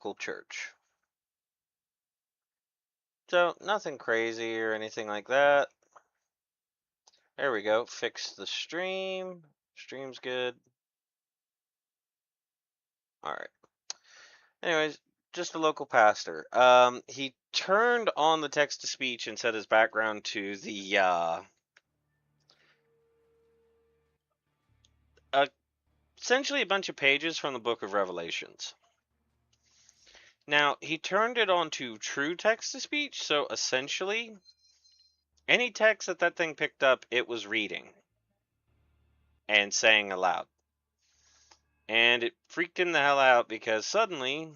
local church. So, nothing crazy or anything like that. There we go. Fix the stream. Stream's good. Alright. Anyways, just a local pastor. He turned on the text to speech and set his background to the essentially a bunch of pages from the book of Revelations. Now, he turned it on to true text to speech, so essentially any text that thing picked up, it was reading and saying aloud. And it freaked him the hell out because suddenly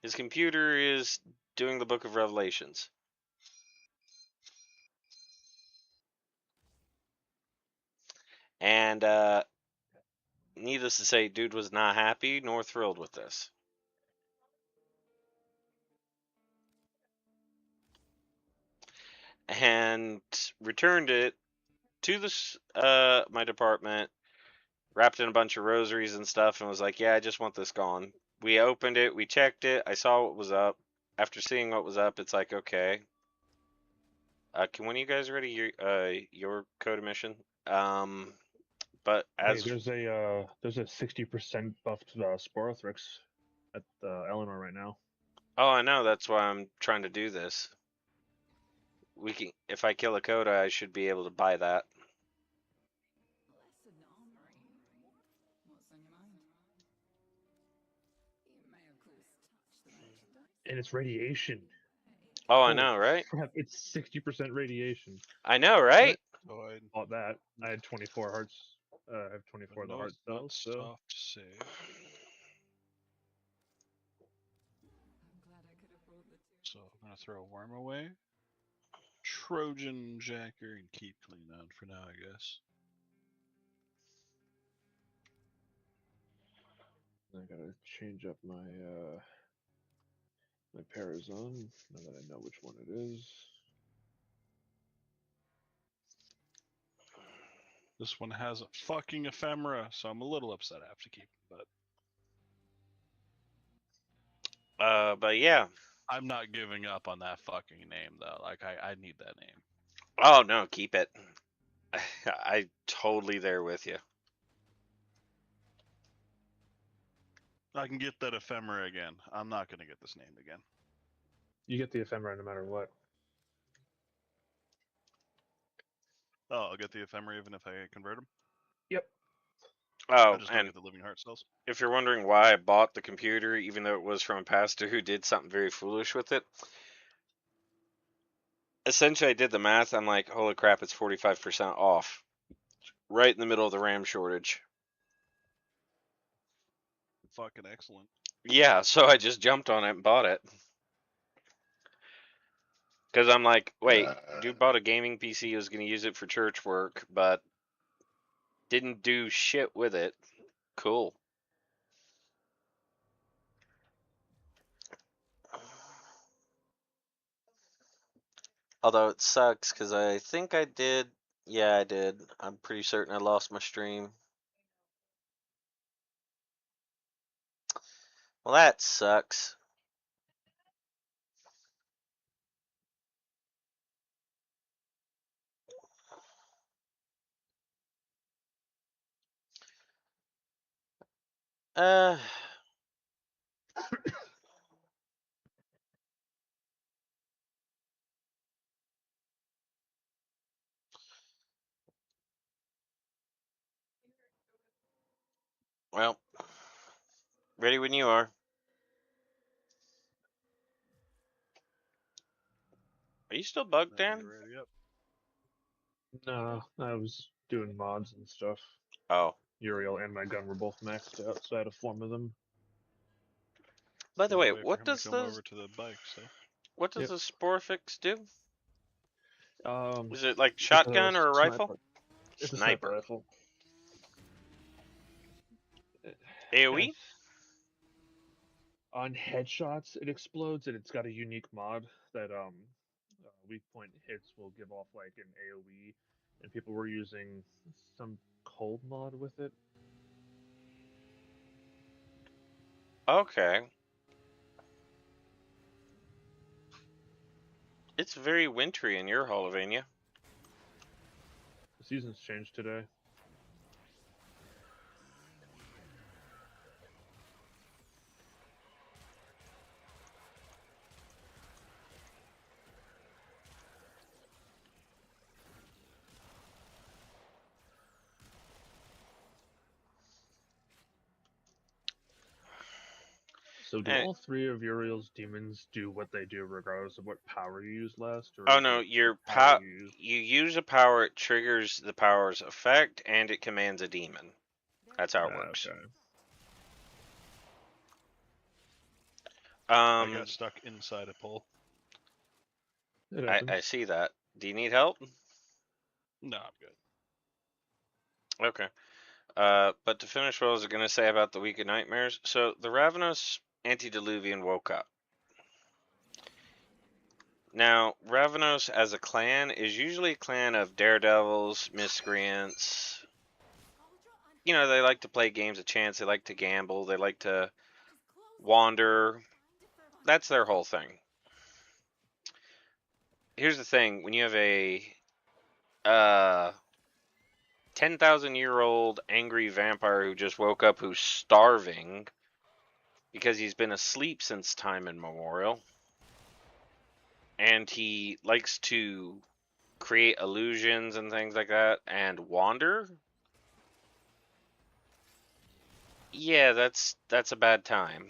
his computer is doing the book of Revelations. And needless to say, dude was not happy nor thrilled with this. And returned it to my department, wrapped in a bunch of rosaries and stuff, and was like, yeah, I just want this gone. We opened it, we checked it, I saw what was up. After seeing what was up, it's like, okay. Can one of you guys ready your code mission? But as hey, there's a 60% buffed Sporothrix at Eleanor right now. oh, I know, that's why I'm trying to do this. We can, if I kill a coda, I should be able to buy that. And it's radiation. Oh, I Holy know, right? crap! It's 60% radiation. I know, right? So I Bought that. I had 24 hearts. I have 24 of the heart cells. So stuff to save. So I'm gonna throw a worm away. Trojan Jacker and keep clean on for now, I guess. I gotta change up my my Parazon now that I know which one it is. This one has a fucking ephemera, so I'm a little upset I have to keep it, But yeah. I'm not giving up on that fucking name though. Like I need that name. Oh no, keep it. I totally there with you. I can get that ephemera again. I'm not gonna get this name again. You get the ephemera no matter what. Oh, I'll get the ephemera even if I convert them. Yep. I Oh, just don't and get the living heart cells. if you're wondering why I bought the computer, even though it was from a pastor who did something very foolish with it, essentially I did the math. I'm like, holy crap, it's 45% off. Right in the middle of the RAM shortage. Fucking excellent. Yeah, so I just jumped on it and bought it. Because I'm like, wait, dude bought a gaming PC, was going to use it for church work, but didn't do shit with it. Cool. Although it sucks because I think I did. Yeah, I did. I'm pretty certain I lost my stream. Well, that sucks. Uh, well, ready when you are. Are you still bugged, Dan? Ready up. No, I was doing mods and stuff. Oh. Uriel and my gun were both maxed out, so I had a form of them. By the way, Wait for him to come over to the bike, so. what does Yep. the Sporfix do? Is it like It's shotgun or a rifle? sniper. It's a Sniper. sniper rifle. AoE? On headshots, it explodes, and it's got a unique mod that weak point hits will give off like an AOE, and people were using some cold mod with it. Okay. It's very wintry in your Holovania. The seasons changed today. So do And, all three of Uriel's demons do what they do regardless of what power you use last? Or oh is no, it your what power power. you use? You use a power, it triggers the power's effect, and it commands a demon. That's how it works. Okay. I Um, got stuck inside a pole. It I happens. see that. Do you need help? No, I'm good. Okay. But to finish what I was going to say about the Week of Nightmares, so the ravenous antediluvian woke up. Now, Ravenos as a clan is usually a clan of daredevils, miscreants. You know, they like to play games of chance, they like to gamble, they like to wander. That's their whole thing. Here's the thing, when you have a 10,000-year-old angry vampire who just woke up who's starving because he's been asleep since time immemorial, and he likes to create illusions and things like that and wander, yeah, that's a bad time.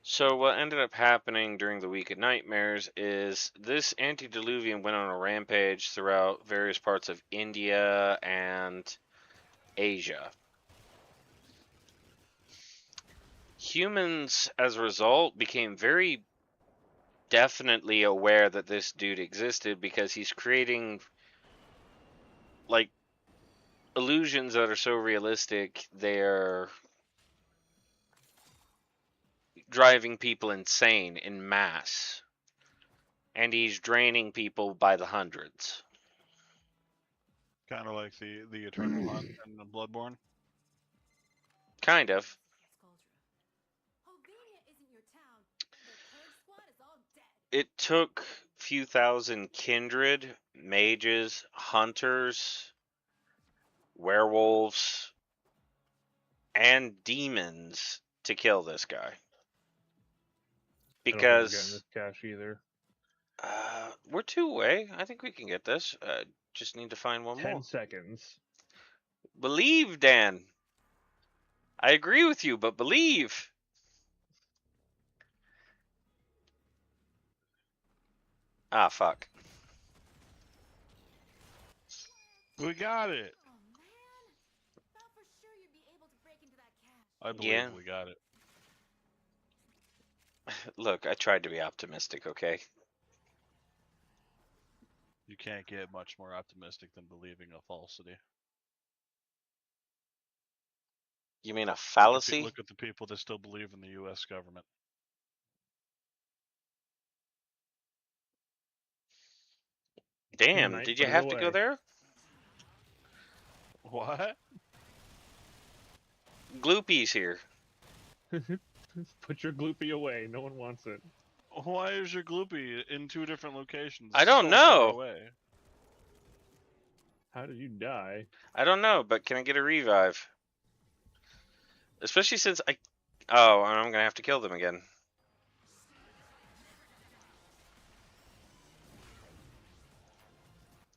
So what ended up happening during the Week of Nightmares is this antediluvian went on a rampage throughout various parts of India and Asia. Humans, as a result, became very definitely aware that this dude existed because he's creating like illusions that are so realistic they're driving people insane in mass, and he's draining people by the hundreds. Kind of like the Eternal Hunt and the Bloodborne. Kind of. It took a few thousand kindred, mages, hunters, werewolves, and demons to kill this guy. I don't think we're getting Because this cash either. we're 2 away. I think we can get this. Just need to find one 10 more. seconds. Believe, Dan. I agree with you, but believe. Ah, fuck. We got it. I believe Yeah. we got it. Look, I tried to be optimistic, okay? You can't get much more optimistic than believing a falsity. You mean a Look fallacy? at the people that still believe in the U.S. government. Damn, Night, did you put it have to go away. there? What? Gloopy's here. Put your gloopy away. No one wants it. Why is your gloopy in 2 different locations? I don't so know. Far away? How did you die? I don't know, but can I get a revive? Especially since I... Oh, I'm gonna have to kill them again.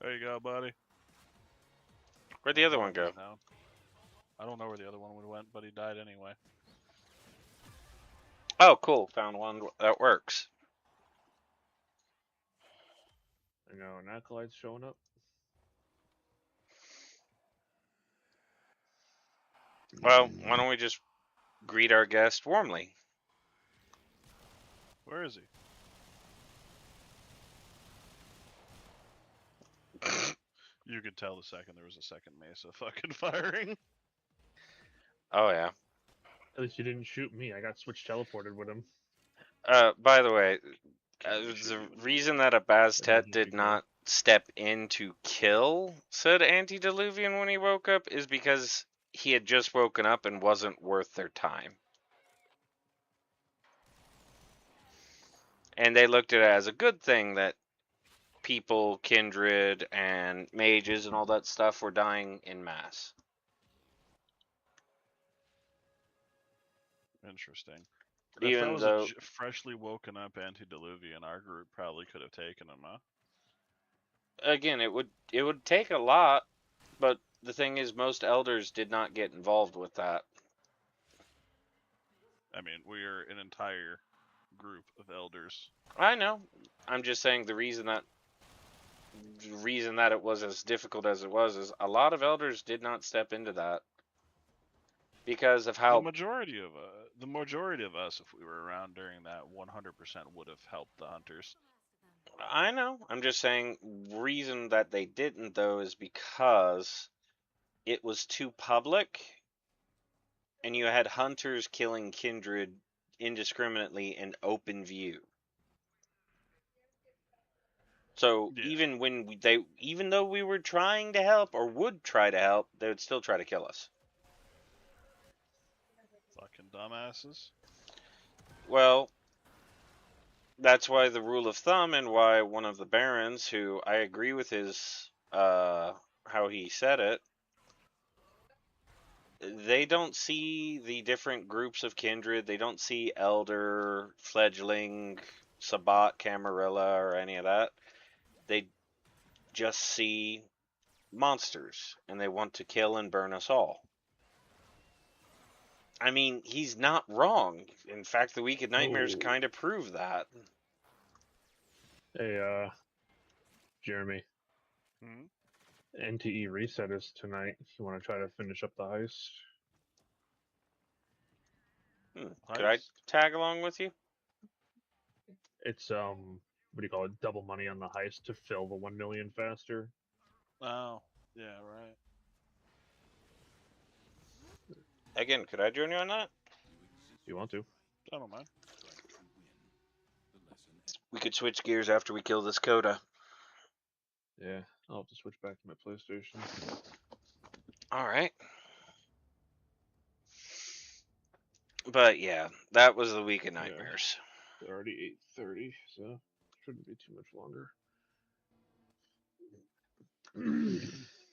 There you go, buddy. Where'd the other one go? Now. I don't know where the other one went, but he died anyway. Oh, cool. Found one that works. I know, an acolyte's showing up. Well, why don't we just greet our guest warmly? Where is he? You could tell the second there was a second Mesa fucking firing. Oh, yeah. At least you didn't shoot me. I got switch teleported with him. By the way, Can't be the shooting with reason that a Bastet That'd be did cool. not step in to kill said antediluvian when he woke up is because he had just woken up and wasn't worth their time. And they looked at it as a good thing that people, kindred, and mages and all that stuff were dying in mass. Interesting. If that Even was though, a freshly woken up antediluvian, our group probably could have taken him, huh? again, it would take a lot, but the thing is, most elders did not get involved with that. I mean, we are an entire group of elders. I know. I'm just saying the reason that it was as difficult as it was is a lot of elders did not step into that because of The how. majority of us, if we were around during that, 100% would have helped the hunters. I know. I'm just saying reason that they didn't though is because it was too public and you had hunters killing kindred indiscriminately in open view. So Yeah. even when even though we were trying to help or would try to help, they would still try to kill us. Fucking dumbasses. Well, that's why the rule of thumb and why one of the barons, who I agree with his how he said it, they don't see the different groups of kindred. They don't see elder, fledgling, sabbat, camarilla, or any of that. They just see monsters, and they want to kill and burn us all. I mean, he's not wrong. In fact, the Week of Nightmares Oh. kind of prove that. Hey, Jeremy, Hmm? NTE reset is tonight. You want to try to finish up the heist? Could I Heist? tag along with you? It's what do you call it? Double money on the heist to fill the 1 million faster. Oh, yeah, right. Again, could I join you on that? You want to? I don't mind. We could switch gears after we kill this Coda. Yeah, I'll have to switch back to my PlayStation. Alright. But yeah, that was the Week of Yeah. Nightmares. It's already 8:30, so shouldn't be too much longer.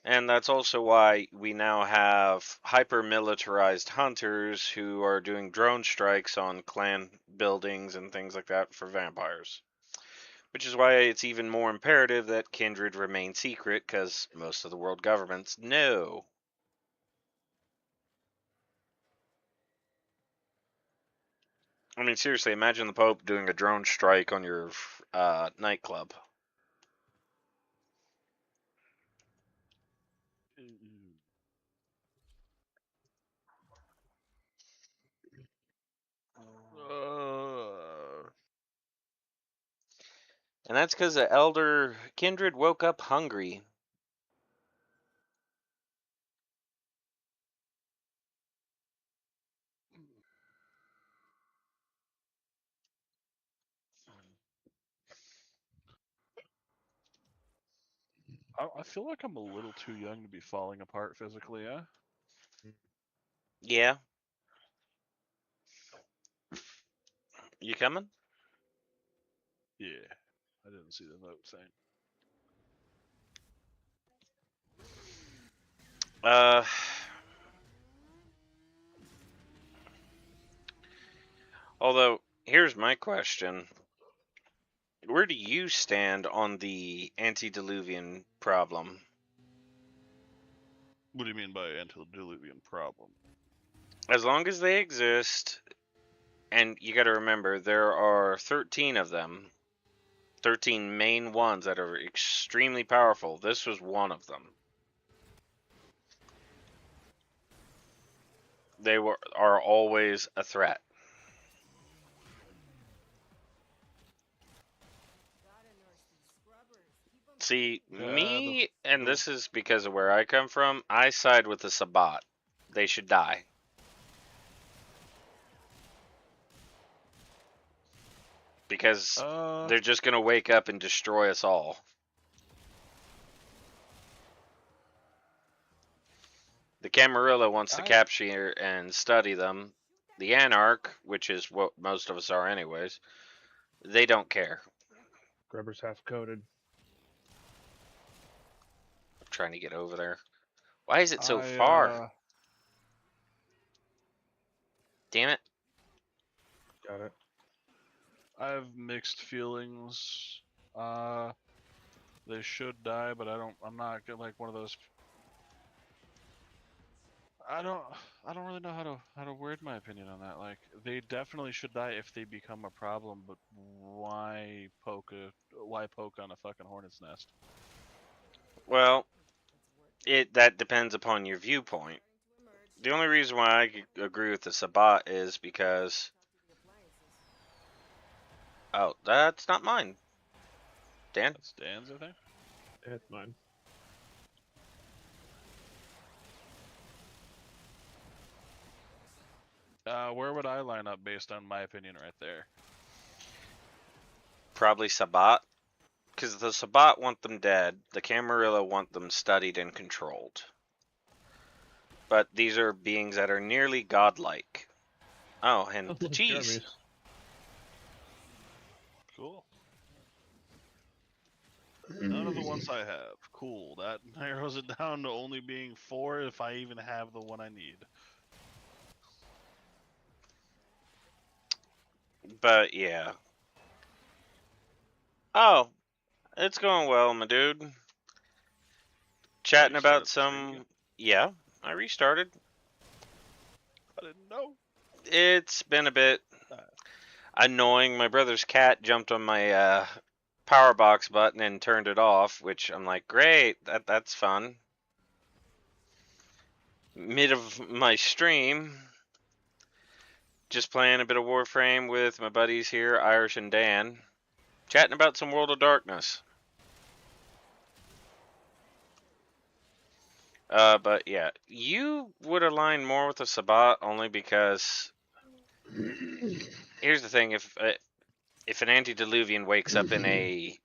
And that's also why we now have hyper-militarized hunters who are doing drone strikes on clan buildings and things like that for vampires. Which is why it's even more imperative that Kindred remain secret, because most of the world governments know. I mean, seriously, imagine the Pope doing a drone strike on your nightclub. And that's because the elder Kindred woke up hungry. I feel like I'm a little too young to be falling apart physically, huh? Yeah? You coming? Yeah. I didn't see the vote thing. Uh... Although, here's my question. Where do you stand on the antediluvian problem? What do you mean by antediluvian problem? As long as they exist, and you gotta remember, there are 13 of them, 13 main ones that are extremely powerful. This was one of them. They are always a threat. See, me, and this is because of where I come from, I side with the Sabbat. They should die. Because they're just gonna wake up and destroy us all. The Camarilla wants to I- capture and study them. The Anarch, which is what most of us are anyways, they don't care. Grubber's half coated. I'm trying to get over there. Why is it so I far? Damn it. Got it. I have mixed feelings. They should die, but I'm not like one of those. I don't really know how to word my opinion on that. Like, they definitely should die if they become a problem, but why poke on a fucking hornet's nest? Well, that depends upon your viewpoint. The only reason why I agree with the Sabat is because... Oh, that's not mine. Dan? That's Dan's, I think. It's mine. Where would I line up based on my opinion right there? Probably Sabat. Because the Sabat want them dead. The Camarilla want them studied and controlled. But these are beings that are nearly godlike. Oh, and the cheese. Jeremy's. Cool. None of the ones I have. Cool. That narrows it down to only being 4 if I even have the one I need. But yeah. Oh, it's going well, my dude. Chatting You started about the stream some... again? Yeah, I restarted. I didn't know. It's been a bit annoying. My brother's cat jumped on my power box button and turned it off, which I'm like, great, that's fun. Mid of my stream, just playing a bit of Warframe with my buddies here, Irish and Dan, chatting about some World of Darkness. But yeah, you would align more with the Sabat only because here's the thing: if an antediluvian wakes up in a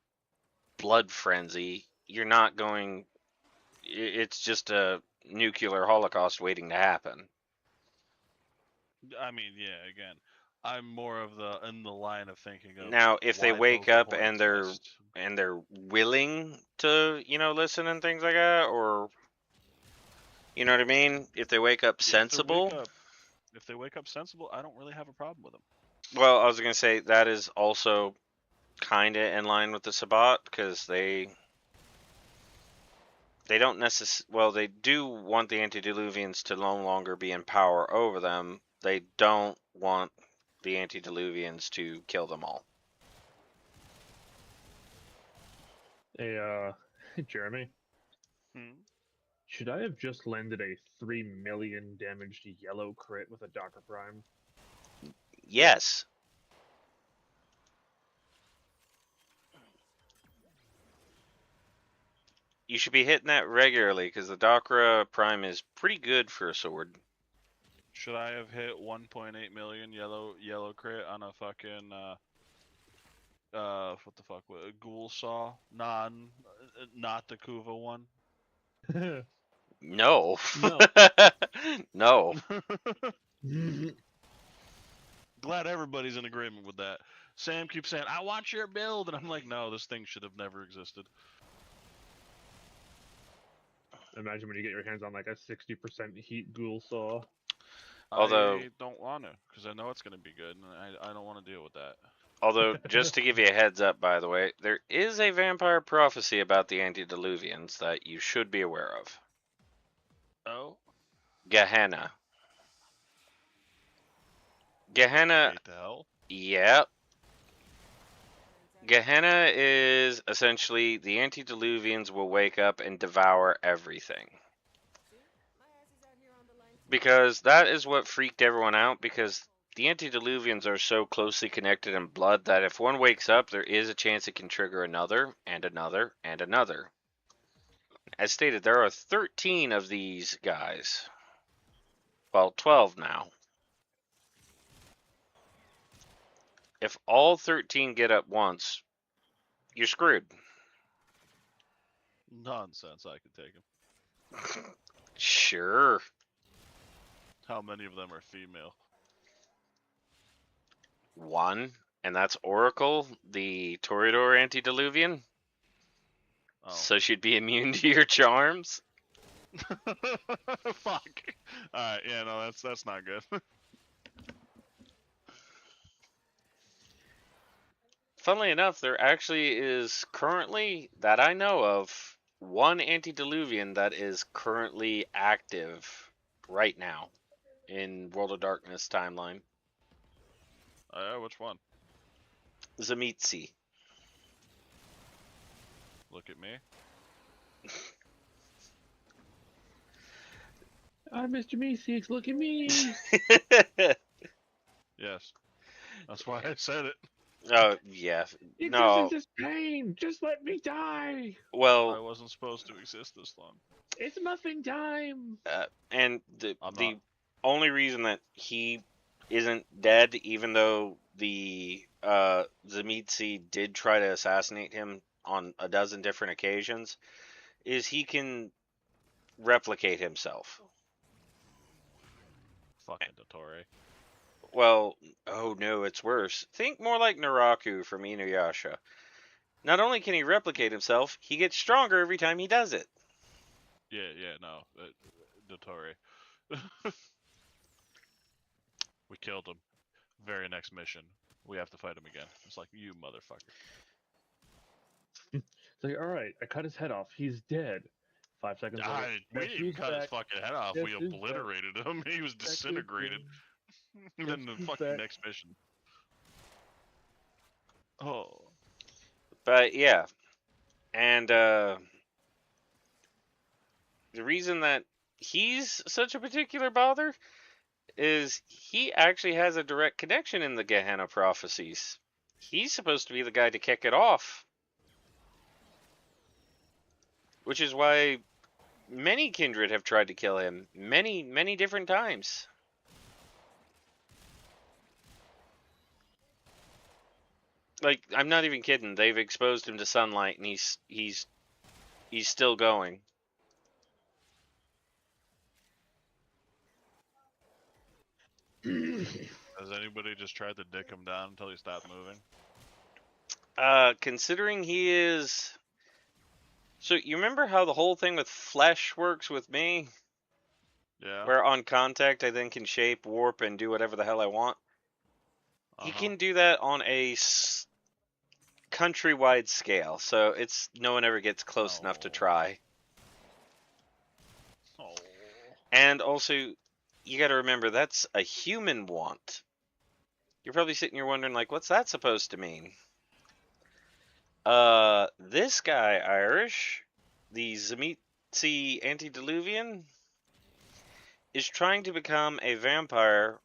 blood frenzy, you're not going. It's just a nuclear holocaust waiting to happen. I mean, yeah. Again, I'm more of in the line of thinking of Now, if they why wake poke the up and hornet's they're nest? willing to, listen and things like that, or you know what I mean? If they wake up sensible. If they wake up sensible, I don't really have a problem with them. Well, I was gonna say that is also kind of in line with the Sabat because they don't necessarily. Well, they do want the antediluvians to no longer be in power over them. They don't want the antediluvians to kill them all. Hey, Jeremy. Hmm? Should I have just landed a 3 million damaged yellow crit with a Docker Prime? Yes. You should be hitting that regularly because the Dakra Prime is pretty good for a sword. Should I have hit 1.8 million yellow crit on a fucking what the fuck? A ghoul saw? Not the Kuva one. No. No. No. Glad everybody's in agreement with that. Sam keeps saying, "I want your build," and I'm like, "No, this thing should have never existed." Imagine when you get your hands on like a 60% heat ghoul saw. Although, I don't want to, because I know it's going to be good, and I don't want to deal with that. just to give you a heads up, by the way, there is a vampire prophecy about the antediluvians that you should be aware of. Oh? Gehenna. Gehenna, Gate to hell? yep. Gehenna is essentially the antediluvians will wake up and devour everything. Because that is what freaked everyone out, because the antediluvians are so closely connected in blood that if one wakes up, there is a chance it can trigger another, and another, and another. As stated, there are 13 of these guys. Well, 12 now. If all 13 get up once, you're screwed. Nonsense, I could take him. Sure. How many of them are female? One, and that's Oracle, the Toreador Antediluvian. Oh. So she'd be immune to your charms. Fuck. Alright, yeah, no, that's not good. Funnily enough, there actually is currently, that I know of, one antediluvian that is currently active right now in World of Darkness timeline. Which one? Zamitsi. Look at me. I'm Mr. Meeseeks, look at me! Yes. That's why I said it. Oh, yeah. Existence is pain! Just let me die! I Well, wasn't supposed to exist this long. It's muffin time! and I'm the not. only reason that he isn't dead, even though the Zamitsi did try to assassinate him on a dozen different occasions, is he can replicate himself. Fucking Dottore. Well, oh no, it's worse. Think more like Naraku from Inuyasha. Not only can he replicate himself, he gets stronger every time he does it. Yeah, no. Dottore. We killed him. Very next mission. We have to fight him again. It's like, you motherfucker. It's like, alright, I cut his head off, he's dead. 5 seconds later, We guess didn't even who's cut his back? fucking head off. Guess We who's back? obliterated him. He was Guess who's disintegrated. back? Then the who's fucking back? next mission. Oh. But yeah. And the reason that he's such a particular bother is he actually has a direct connection in the Gehenna prophecies. He's supposed to be the guy to kick it off. Which is why many kindred have tried to kill him many, many different times. Like, I'm not even kidding. They've exposed him to sunlight and he's still going. Has anybody just tried to dick him down until he stopped moving? Considering he is... So, you remember how the whole thing with flesh works with me? Yeah. Where on contact I then can shape, warp, and do whatever the hell I want? He can do that on a countrywide scale, so it's no one ever gets close enough to try. Oh. And also, you gotta remember, that's a human want. You're probably sitting here wondering, like, what's that supposed to mean? This guy, Irish, the Zamitsi Antediluvian, is trying to become a vampire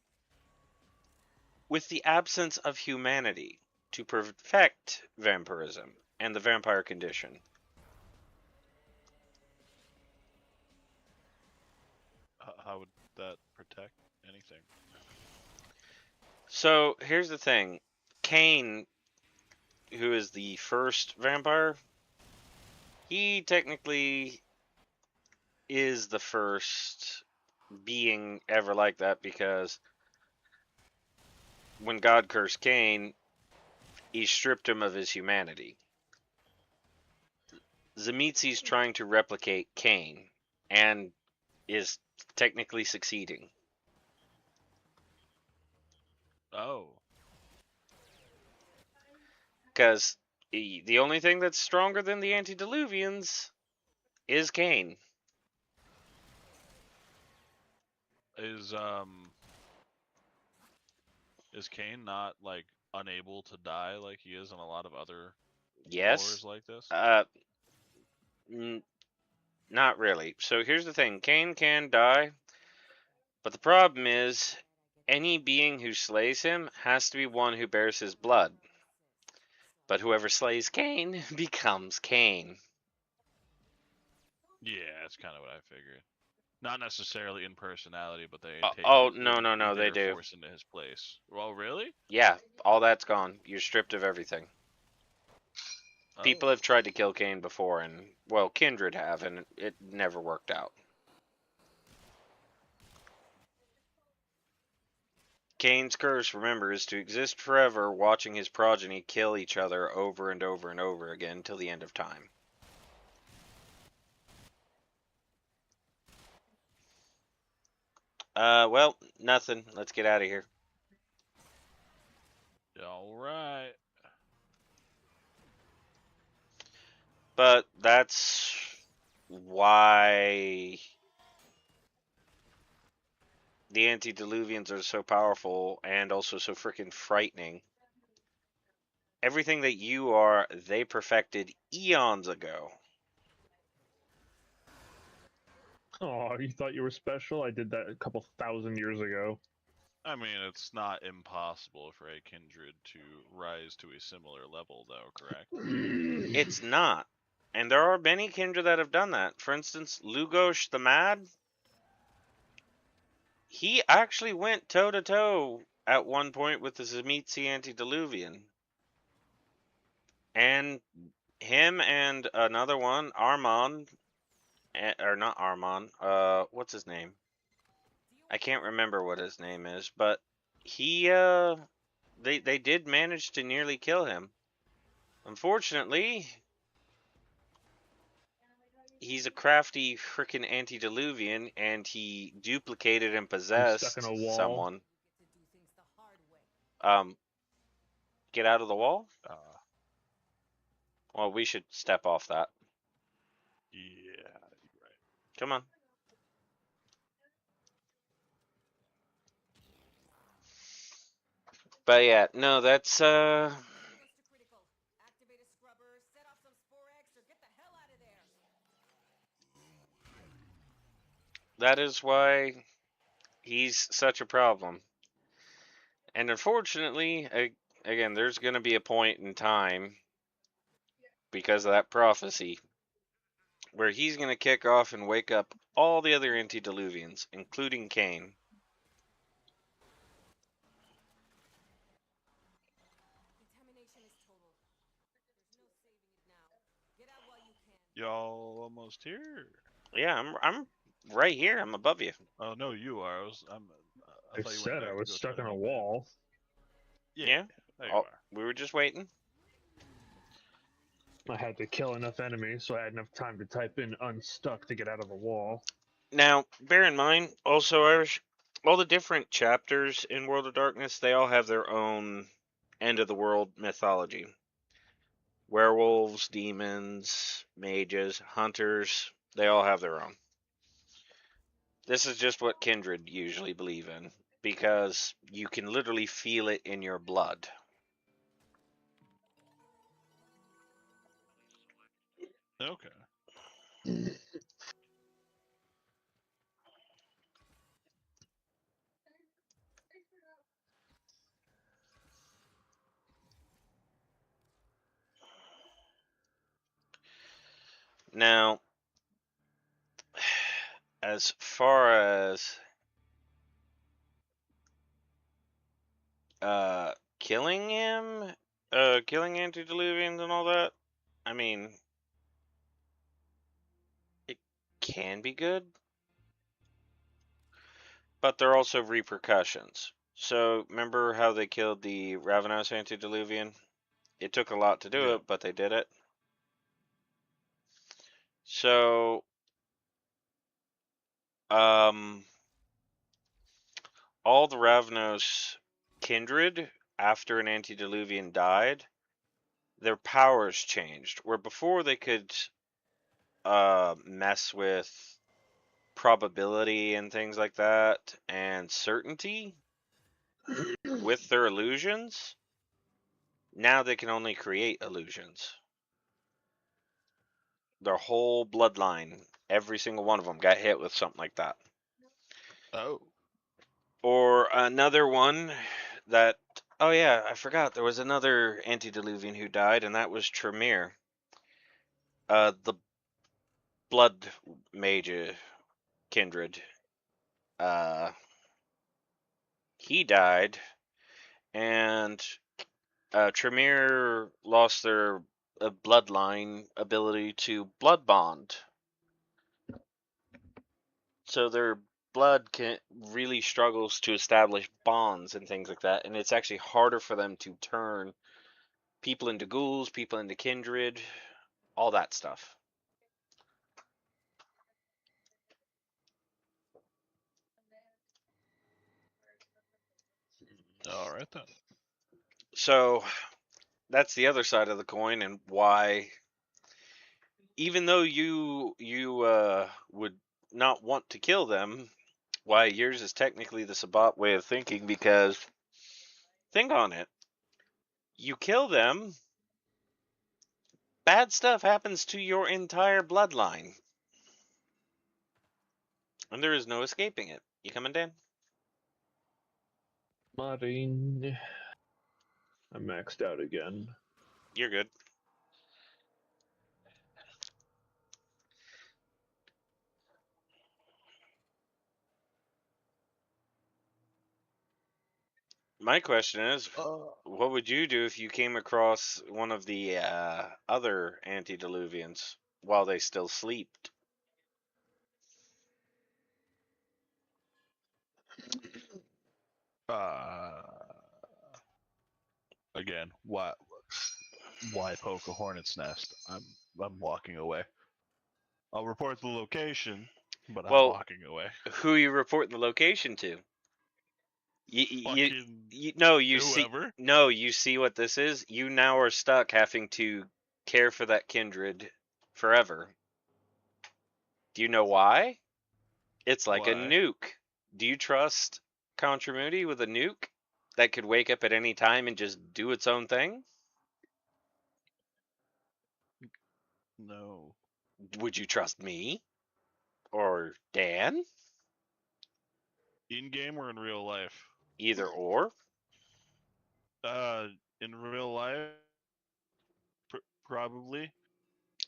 with the absence of humanity to perfect vampirism and the vampire condition. How would that protect anything? So here's the thing. Cain, who is the first vampire, he technically is the first being ever like that, because when God cursed Cain, he stripped him of his humanity. Zamitsi's trying to replicate Cain and is technically succeeding. Oh. Because the only thing that's stronger than the antediluvians is Cain. Is Cain not like unable to die like he is in a lot of other Yes. wars like this? Not really. So here's the thing. Cain can die, but the problem is any being who slays him has to be one who bears his blood. But whoever slays Cain becomes Cain. Yeah, that's kind of what I figured. Not necessarily in personality, but they take. No, they do. Force into his place. Well, really? Yeah, all that's gone. You're stripped of everything. Oh. People have tried to kill Cain before, and, well, kindred have, and it never worked out. Cain's curse, remember, is to exist forever, watching his progeny kill each other over and over and over again till the end of time. Well, nothing. Let's get out of here. All right. But that's why the antediluvians are so powerful and also so freaking frightening. Everything that you are, they perfected eons ago. Oh, you thought you were special? I did that a couple thousand years ago. I mean, it's not impossible for a kindred to rise to a similar level, though, correct? It's not. And there are many kindred that have done that. For instance, Lugosh the Mad, he actually went toe-to-toe at one point with the Tzimisce antediluvian. And him and another one, Armand, or not Armand, what's his name? I can't remember what his name is, but he, they did manage to nearly kill him. Unfortunately, he's a crafty frickin' antediluvian, and he duplicated and He's stuck in possessed a wall. someone. Get out of the wall? Well, we should step off that. Yeah, you're right. Come on. But yeah, no, that's that is why he's such a problem. And unfortunately, again, there's going to be a point in time because of that prophecy where he's going to kick off and wake up all the other antediluvians, including Cain. Y'all almost here? Yeah, I'm right here. I'm above you. Oh no, you are. I I thought you went said back I to was go stuck try in to a get back. wall. Yeah, there you are. We were just waiting. I had to kill enough enemies, so I had enough time to type in unstuck to get out of the wall. Now, bear in mind, also, Irish, all the different chapters in World of Darkness, they all have their own end of the world mythology. Werewolves, demons, mages, hunters, they all have their own. This is just what kindred usually believe in, because you can literally feel it in your blood. Okay. Now, as far as killing him, killing antediluvians and all that, I mean, it can be good, but there are also repercussions. So, remember how they killed the Ravenous antediluvian? It took a lot to do Yeah. it, but they did it. So, all the Ravnos kindred, after an antediluvian died, their powers changed. Where before they could mess with probability and things like that, and certainty with their illusions, now they can only create illusions. Their whole bloodline, every single one of them, got hit with something like that. Oh. Or another one that, oh yeah, I forgot, there was another antediluvian who died, and that was Tremere. The blood mage kindred. He died, and Tremere lost their bloodline ability to blood bond. So their blood really struggles to establish bonds and things like that, and it's actually harder for them to turn people into ghouls, people into kindred, all that stuff. All right then. So that's the other side of the coin, and why, even though you would not want to kill them, why yours is technically the Sabbat way of thinking, because think on it. You kill them, bad stuff happens to your entire bloodline. And there is no escaping it. You coming, Dan? Modding. I'm maxed out again. You're good. My question is, what would you do if you came across one of the other antediluvians while they still slept? Uh, Again, why poke a hornet's nest? I'm walking away. I'll report the location, but I'm Well, walking away. who you reporting the location to? Fucking whoever. You see what this is? You now are stuck having to care for that kindred forever. Do you know why? It's like a Why? nuke. Do you trust Contramuti with a nuke that could wake up at any time and just do its own thing? No. Would you trust me? Or Dan? In game or in real life? Either or? In real life, probably.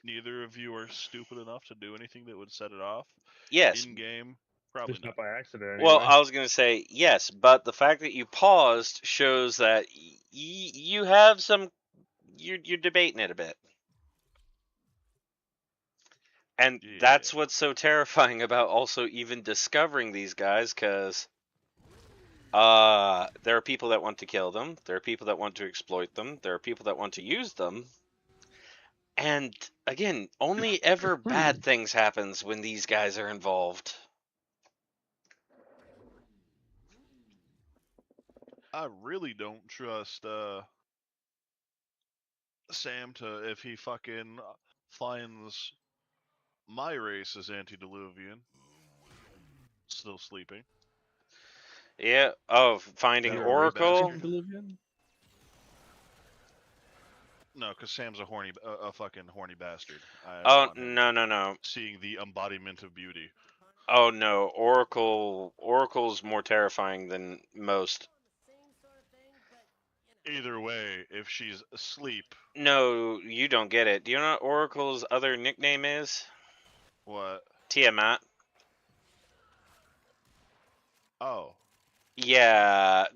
Neither of you are stupid enough to do anything that would set it off. Yes. In game, probably Just not. not by accident. Well, Anyway. I was going to say yes, but the fact that you paused shows that you have some. You're debating it a bit. And Yeah. that's what's so terrifying about also even discovering these guys, because there are people that want to kill them, there are people that want to exploit them, there are people that want to use them, and again, only ever bad things happens when these guys are involved. I really don't trust Sam to if he fucking finds my race as antediluvian still sleeping. Yeah. Oh, finding That Your horny race is Oracle. bastard. antediluvian? No, because Sam's a fucking horny bastard. I Oh, want him no. seeing the embodiment of beauty. Oh no, Oracle's more terrifying than most. Either way, if she's asleep, No, you don't get it. Do you know what Oracle's other nickname is? what? Tiamat. Oh, Yeah,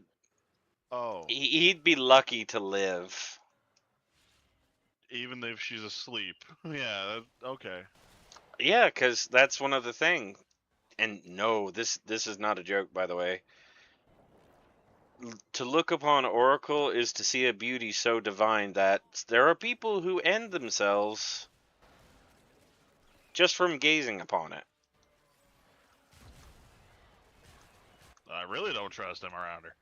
oh. he'd be lucky to live. Even if she's asleep, yeah. Okay. Yeah, because that's one other thing. And no, this is not a joke, by the way. To look upon Oracle is to see a beauty so divine that there are people who end themselves just from gazing upon it. I really don't trust him around her.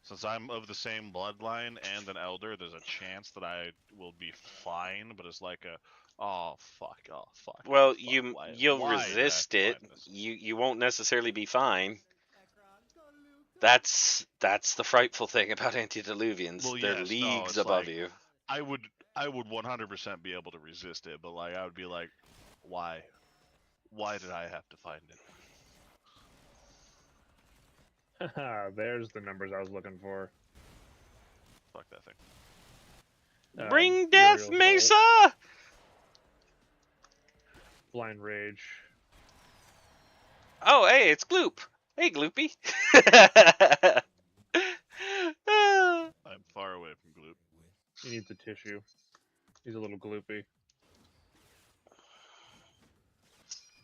Since I'm of the same bloodline and an elder, there's a chance that I will be fine, but it's like a, oh fuck. Well, Why, you'll why did I have resist to it. find this? You won't necessarily be fine. That's the frightful thing about antediluvians. Well, They're yes, no, leagues it's above like, you. I would 100% be able to resist it, but like, I would be like, why? Why did I have to find it? There's the numbers I was looking for. Fuck that thing. Bring death, Uriel's Mesa! Blind Rage. Oh, hey, it's Gloop. Hey, Gloopy. I'm far away from Gloop. He needs a tissue. He's a little gloopy.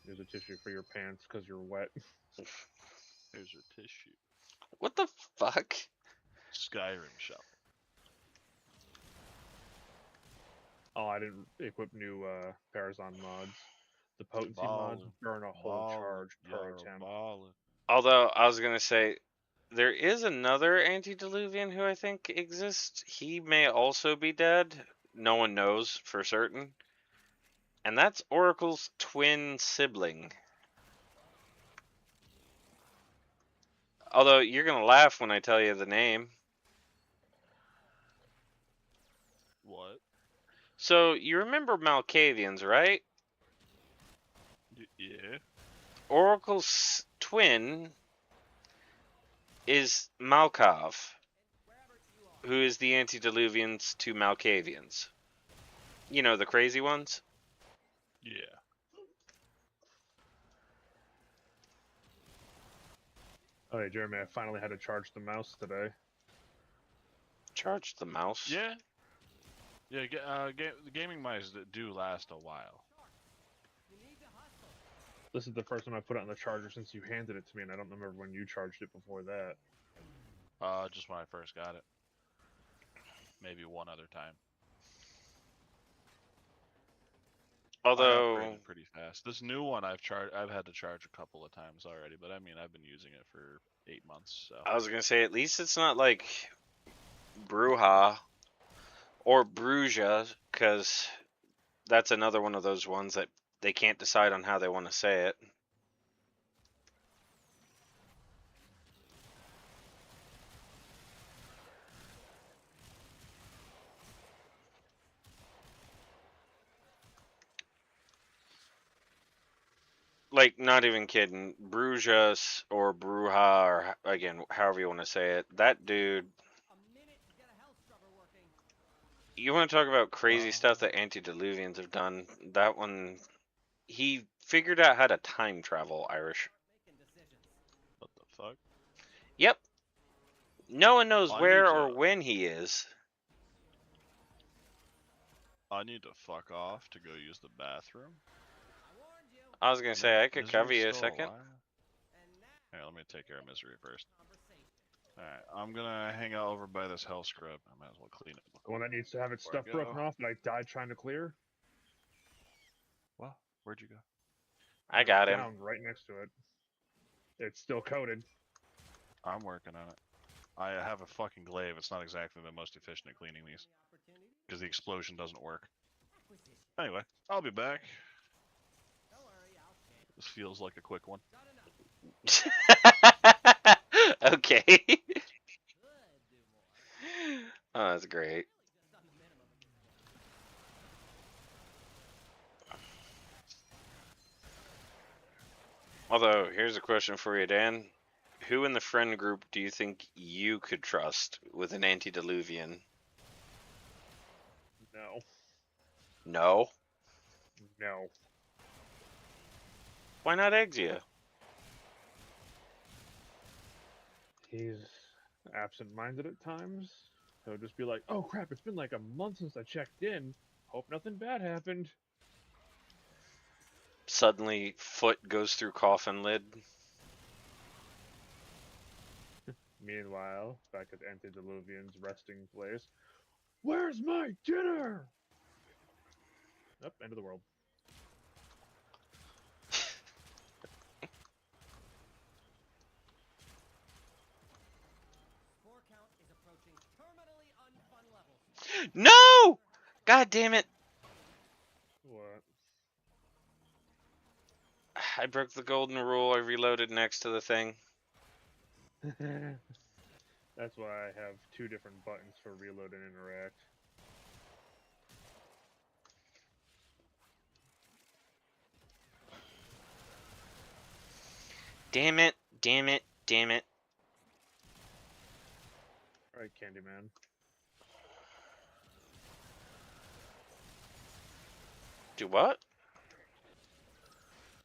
Here's a tissue for your pants because you're wet. Here's your tissue. What the fuck? Skyrim shuffle. Oh, I didn't equip new Parazon mods. The potency mods burn a whole charge per attempt. Although I was gonna say, there is another antediluvian who I think exists. He may also be dead. No one knows for certain. And that's Oracle's twin sibling. Although you're gonna laugh when I tell you the name. What? So you remember Malkavians, right? Yeah. Oracle's twin is Malkav, who is the antediluvians to Malkavians. You know, the crazy ones? Yeah. Oh, hey, Jeremy, I finally had to charge the mouse today. Charge the mouse? Yeah. Yeah, the gaming mice do last a while. This is the first time I put it on the charger since you handed it to me, and I don't remember when you charged it before that. Just when I first got it. Maybe one other time. Although I upgraded pretty fast. This new one I've had to charge a couple of times already, but I mean I've been using it for 8 months. So I was gonna say, at least it's not like Bruja or Bruja, because that's another one of those ones that they can't decide on how they want to say it. Like, not even kidding. Brujas or Bruja, or again, however you want to say it. That dude. You want to talk about crazy stuff that antediluvians have done? That one, he figured out how to time travel, Irish. what the fuck? Yep. No one knows I where need or to- when he is. I need to fuck off to go use the bathroom. I was gonna say, I could Misery's cover you a still second. alive? Here, let me take care of Misery first. Alright, I'm gonna hang out over by this hell scrub. I might as well clean it. The one that needs to have its Where'd stuff it go? broken off that I died trying to clear? What? Where'd you go? I got him. Down right next to it. It's still coated. I'm working on it. I have a fucking glaive. It's not exactly the most efficient at cleaning these. Because the explosion doesn't work. Anyway, I'll be back. This feels like a quick one. Okay. Oh, that's great. Although, here's a question for you, Dan. Who in the friend group do you think you could trust with an antediluvian? No. No? No. Why not Exia? He's absent-minded at times. He'll just be like, oh crap, it's been like a month since I checked in. Hope nothing bad happened. Suddenly, foot goes through coffin lid. Meanwhile, back at Antediluvian's resting place, where's my dinner? Up, end of the world. No! God damn it. What? I broke the golden rule. I reloaded next to the thing. That's why I have two different buttons for reload and interact. Damn it. Damn it. Damn it. Alright, Candyman. Do what?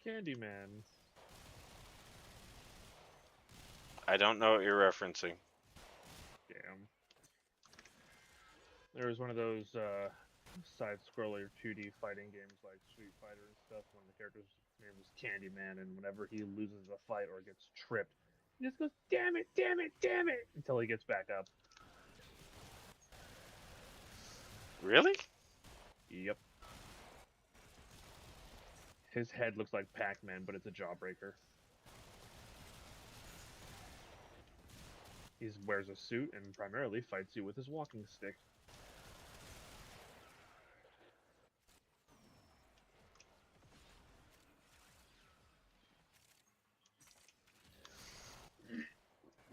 Candyman. I don't know what you're referencing. Damn. There was one of those side-scroller 2D fighting games like Street Fighter and stuff when the characters name was Candyman, and whenever he loses a fight or gets tripped, he just goes, "Damn it, damn it, damn it," until he gets back up. Really? Yep. His head looks like Pac-Man, but it's a jawbreaker. He wears a suit and primarily fights you with his walking stick.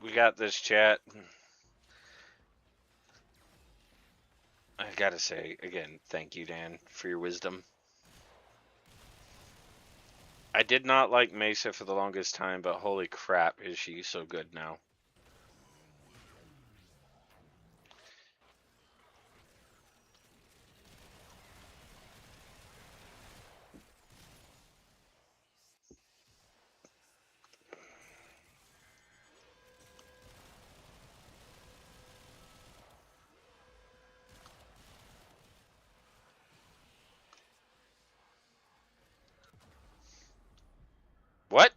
We got this, chat. I gotta say, again, thank you, Dan, for your wisdom. I did not like Mesa for the longest time, but holy crap, is she so good now. What?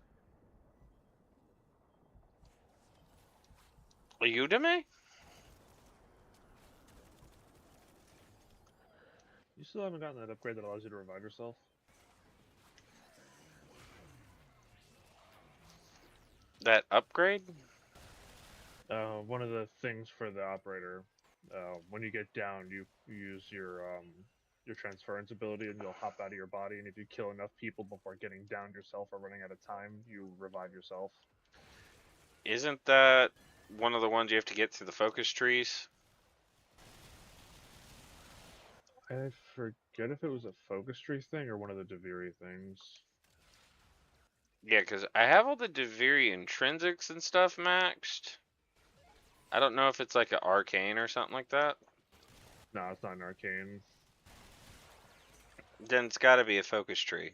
Udemy? You still haven't gotten that upgrade that allows you to revive yourself? That upgrade? One of the things for the operator, when you get down, you use your transference ability, and you'll hop out of your body. And if you kill enough people before getting down yourself or running out of time, you revive yourself. Isn't that one of the ones you have to get through the focus trees? I forget if it was a focus tree thing or one of the Deviri things. Yeah, because I have all the Deviri intrinsics and stuff maxed. I don't know if it's like an arcane or something like that. No, it's not an arcane. Then it's got to be a focus tree.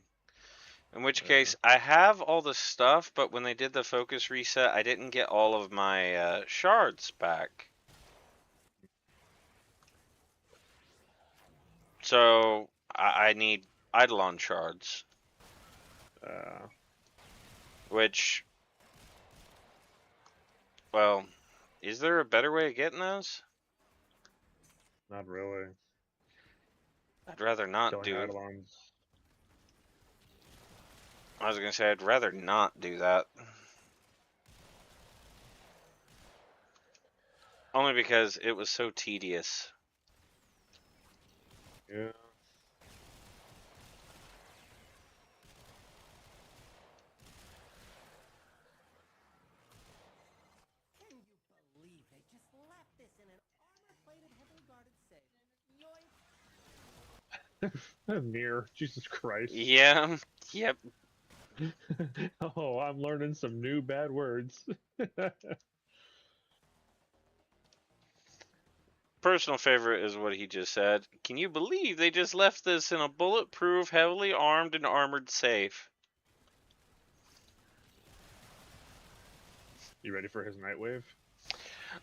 In which case, I have all the stuff, but when they did the focus reset, I didn't get all of my shards back. So I need Eidolon shards. Which, well, is there a better way of getting those? Not really. I'd rather not Killing do. Eidolons. I was gonna say I'd rather not do that. Only because it was so tedious. Yeah. Can you believe they just left this in an armor-plated, heavily guarded safe? Yoink! Mirror. Jesus Christ. Yeah. Yep. Oh, I'm learning some new bad words. Personal favorite is what he just said. Can you believe they just left this in a bulletproof, heavily armed and armored safe? You ready for his Nightwave?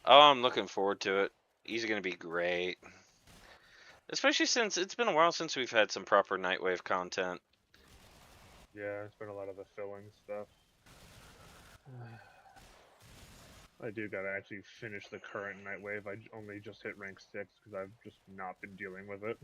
Oh, I'm looking forward to it. He's gonna be great. Especially since it's been a while since we've had some proper Nightwave content. Yeah, it's been a lot of the filling stuff. I do gotta actually finish the current Nightwave. I only just hit rank 6 because I've just not been dealing with it.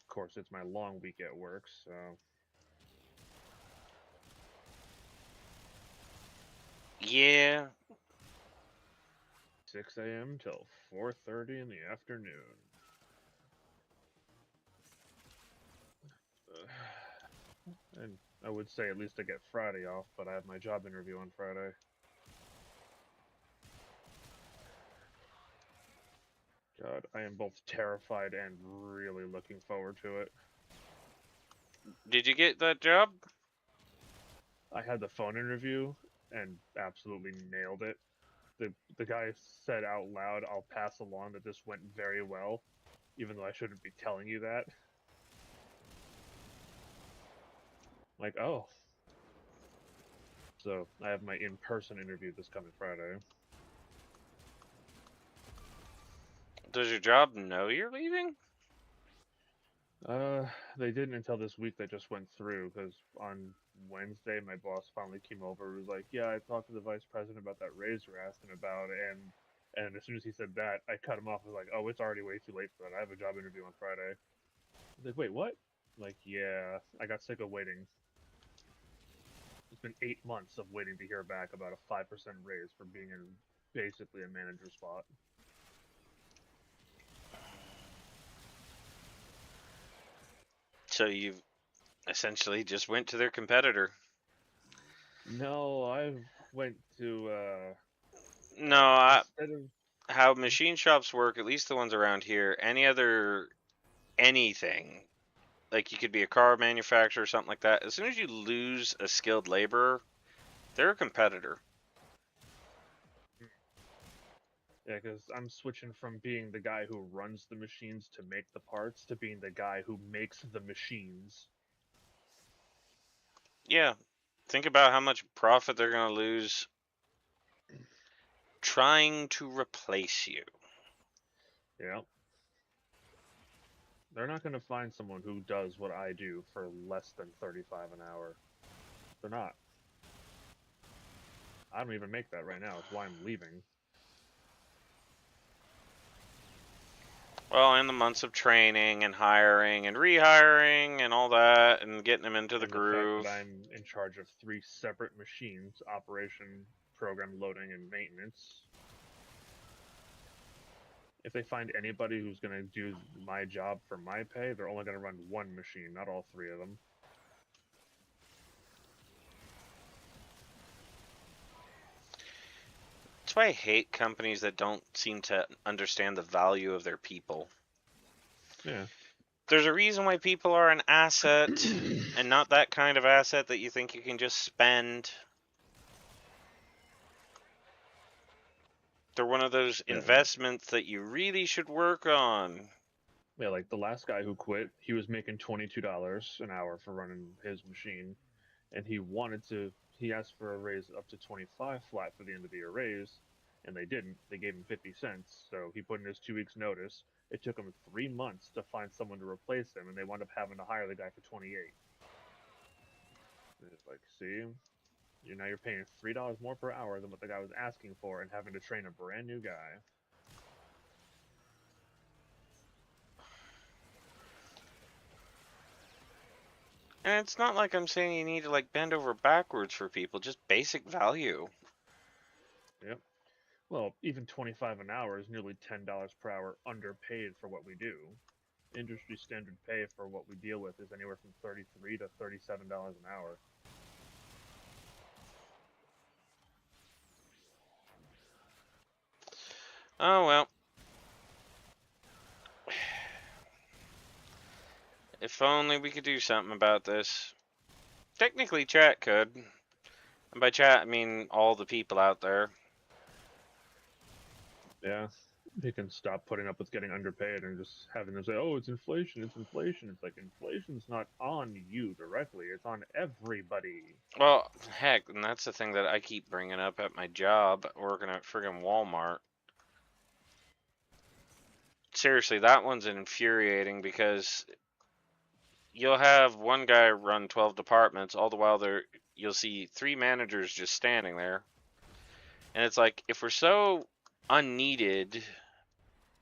Of course, it's my long week at work, so... Yeah. 6 a.m. till 4:30 in the afternoon. And I would say at least I get Friday off, but I have my job interview on Friday. God, I am both terrified and really looking forward to it. Did you get that job? I had the phone interview and absolutely nailed it. The guy said out loud, "I'll pass along that this went very well, even though I shouldn't be telling you that." Like, oh, So I have my in-person interview this coming Friday. Does your job know you're leaving? They didn't until this week. They just went through because on Wednesday my boss finally came over. And was like, "Yeah, I talked to the vice president about that raise you're asking about," and as soon as he said that, I cut him off. I was like, "Oh, it's already way too late for that. I have a job interview on Friday." He's like, "Wait, what?" I'm like, yeah, I got sick of waiting. It's been 8 months of waiting to hear back about a 5% raise for being in basically a manager spot. So you've essentially just went to their competitor. No, I went to No, instead of how machine shops work, at least the ones around here, any other anything, like you could be a car manufacturer or something like that, as soon as you lose a skilled laborer, they're a competitor. yeah, because I'm switching from being the guy who runs the machines to make the parts to being the guy who makes the machines. Yeah, think about how much profit they're going to lose trying to replace you. Yeah. They're not going to find someone who does what I do for less than 35 an hour. They're not. I don't even make that right now. It's why I'm leaving. Well, in the months of training and hiring and rehiring and all that and getting them into the And the fact groove. that I'm in charge of 3 separate machines, operation, program loading, and maintenance. If they find anybody who's going to do my job for my pay, they're only going to run 1 machine, not all 3 of them. That's why I hate companies that don't seem to understand the value of their people. Yeah. There's a reason why people are an asset and not that kind of asset that you think you can just spend. They're one of those investments that you really should work on. Yeah, like the last guy who quit, he was making $22 an hour for running his machine, and he asked for a raise up to 25 flat for the end of the year raise, and they didn't. They gave him 50 cents, so he put in his 2 weeks notice. It took him 3 months to find someone to replace him, and they wound up having to hire the guy for 28. And it's like, see, now you're paying $3 more per hour than what the guy was asking for, and having to train a brand new guy. And it's not like I'm saying you need to like bend over backwards for people, just basic value. Yep. Well, even 25 an hour is nearly $10 per hour underpaid for what we do. Industry standard pay for what we deal with is anywhere from $33 to $37 an hour. Oh well. If only we could do something about this. Technically, chat could. And by chat, I mean all the people out there. Yeah. They can stop putting up with getting underpaid and just having them say, oh, it's inflation, it's inflation. It's like, inflation's not on you directly, it's on everybody. Well, heck, and that's the thing that I keep bringing up at my job, working at friggin' Walmart. Seriously, that one's infuriating because you'll have one guy run 12 departments, all the while you'll see 3 managers just standing there. And it's like, if we're so unneeded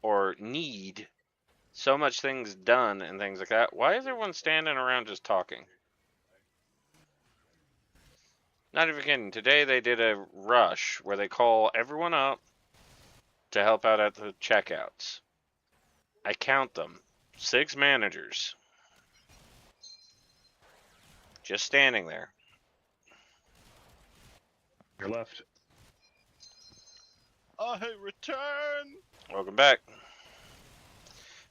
or need so much things done and things like that, why is everyone standing around just talking? Not even kidding. Today they did a rush where they call everyone up to help out at the checkouts. I count them. 6 managers. Just standing there. You're left. I return! Welcome back.